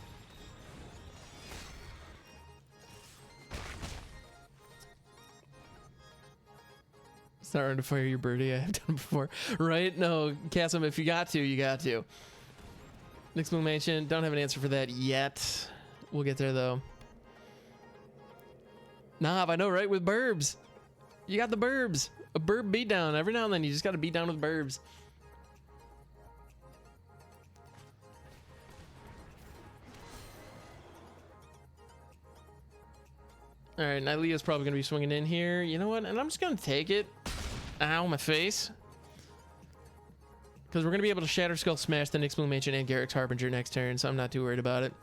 Starting to fire your birdie. I have done before. Right? No, Chasm, if you got to, you got to. Next Mansion. Don't have an answer for that yet. We'll get there, though. Nah, I know, right? With burbs. You got the burbs. A burb beatdown. Every now and then, you just got to beat down with burbs. All right, Nylea's probably going to be swinging in here. You know what? And I'm just going to take it. Ow, my face. Because we're going to be able to Shatter Skull smash the Nyx Mansion and Garrick's Harbinger next turn, so I'm not too worried about it.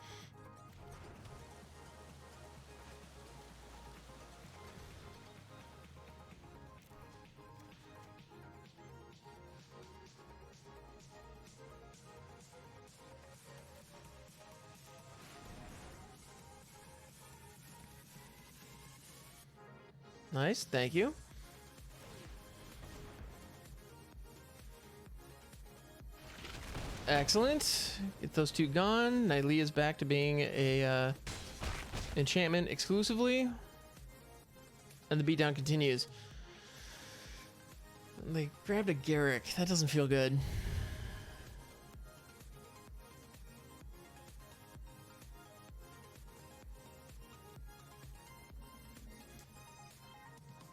Nice, thank you. Excellent. Get those two gone. Nylea's back to being a enchantment exclusively. And the beatdown continues. They grabbed a Garrick. That doesn't feel good.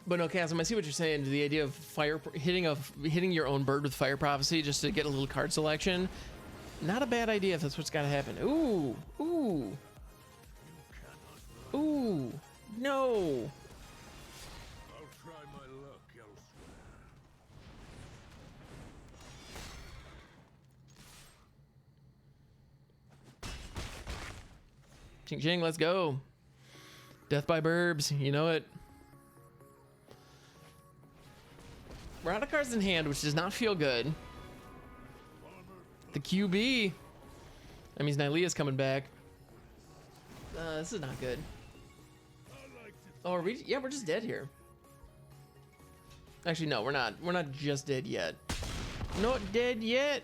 But no, Chasm, I see what you're saying. The idea of hitting your own bird with Fire Prophecy just to get a little card selection. Not a bad idea if that's what's got to happen. Ooh, ooh, ooh, no. I'll try my luck elsewhere. Ching ching, let's go. Death by burbs, you know it. We're out of cards in hand, which does not feel good. The QB. That means Nylea's coming back. This is not good. Oh, are we? Yeah, we're just dead here. Actually, no, we're not. We're not just dead yet. Not dead yet.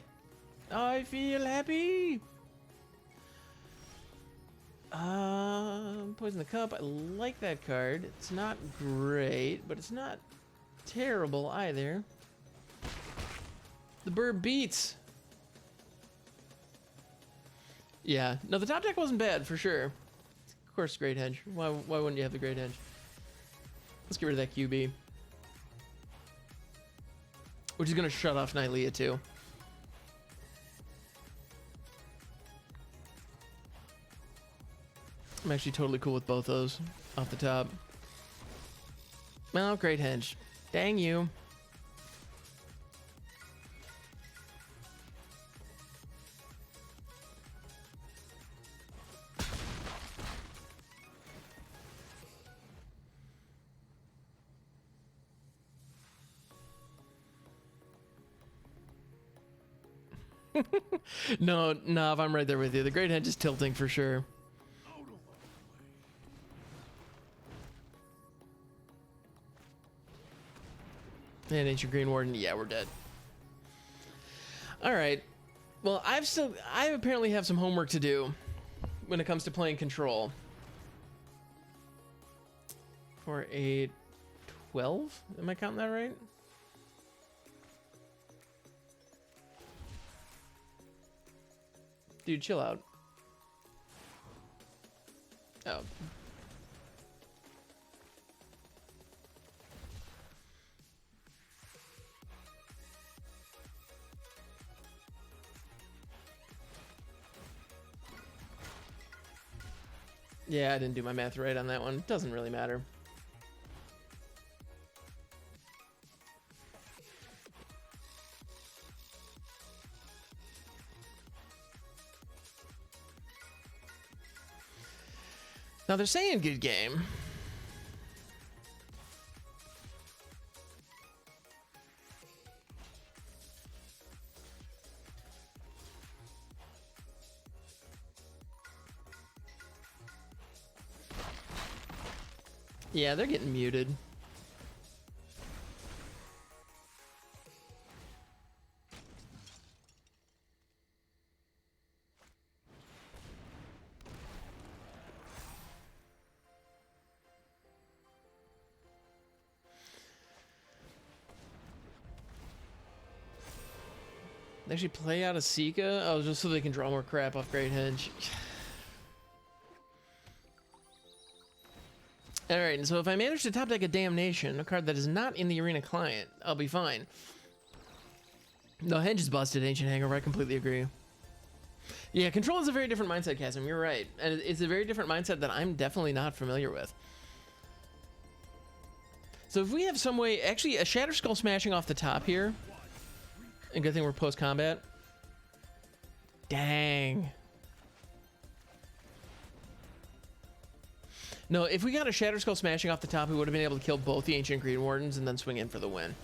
I feel happy. Poison the Cup. I like that card. It's not great, but it's not terrible either. The bird beats. Yeah, no, the top deck wasn't bad for sure. Of course, Great Hedge. Why wouldn't you have the Great Hedge? Let's get rid of that QB. Which is going to shut off Nylea too. I'm actually totally cool with both those off the top. Well, Great Hedge. Dang you. No, Nav, I'm right there with you. The Great Hedge is tilting for sure. And Ancient Green Warden, yeah, we're dead. All right. Well, I apparently have some homework to do when it comes to playing Control. For a 12? Am I counting that right? Dude, chill out. Oh. Yeah, I didn't do my math right on that one. Doesn't really matter. Now they're saying good game. Yeah, they're getting muted. They actually play out a Sika? Oh, just so they can draw more crap off Great Henge. Alright, and so if I manage to top deck a Damnation, a card that is not in the Arena client, I'll be fine. No, Henge is busted, Ancient Hangover, I completely agree. Yeah, Control is a very different mindset, Chasm, you're right. And it's a very different mindset that I'm definitely not familiar with. So if we have some way, actually a Shatter Skull smashing off the top here, and good thing we're post-combat. Dang. No, if we got a Shatter Skull smashing off the top, we would have been able to kill both the Ancient Green Wardens and then swing in for the win.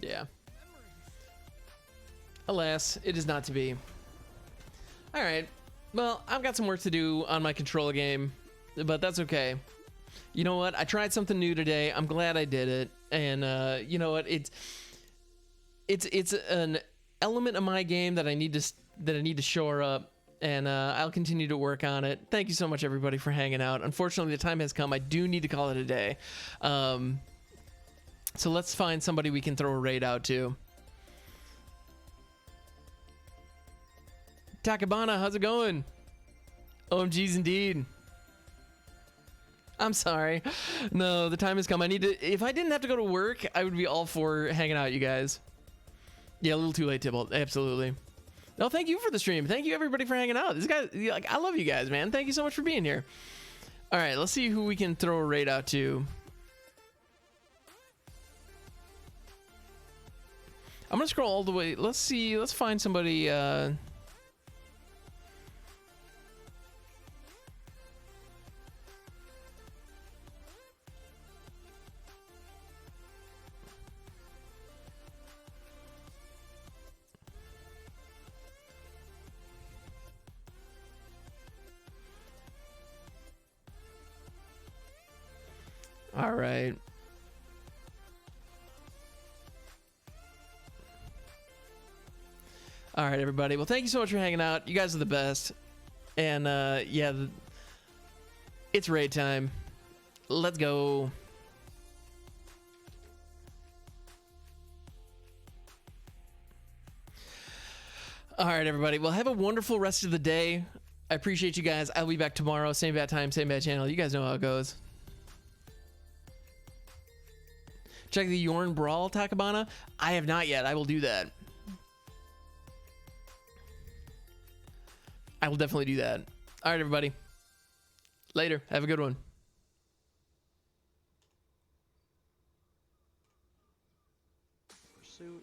Yeah. Alas, it is not to be. Alright. Well, I've got some work to do on my control game, but that's okay. You know what? I tried something new today. I'm glad I did it. And you know what? It's an element of my game that I need to shore up, and I'll continue to work on it. Thank you so much, everybody, for hanging out. Unfortunately, the time has come. I do need to call it a day. So let's find somebody we can throw a raid out to. Takabana, how's it going? OMGs indeed. I'm sorry. No, the time has come. I need to... If I didn't have to go to work, I would be all for hanging out, you guys. Yeah, a little too late, Tybalt. Absolutely. No, thank you for the stream. Thank you, everybody, for hanging out. This guy... Like, I love you guys, man. Thank you so much for being here. All right, let's see who we can throw a raid out to. I'm going to scroll all the way... Let's see. Let's find somebody... All right. All right, everybody. Well, thank you so much for hanging out. You guys are the best. And yeah, it's raid time. Let's go. All right, everybody. Well, have a wonderful rest of the day. I appreciate you guys. I'll be back tomorrow. Same bad time, same bad channel. You guys know how it goes. Check the Yorn Brawl, Takabana. I have not yet. I will do that. I will definitely do that. All right, everybody. Later. Have a good one. Pursuit.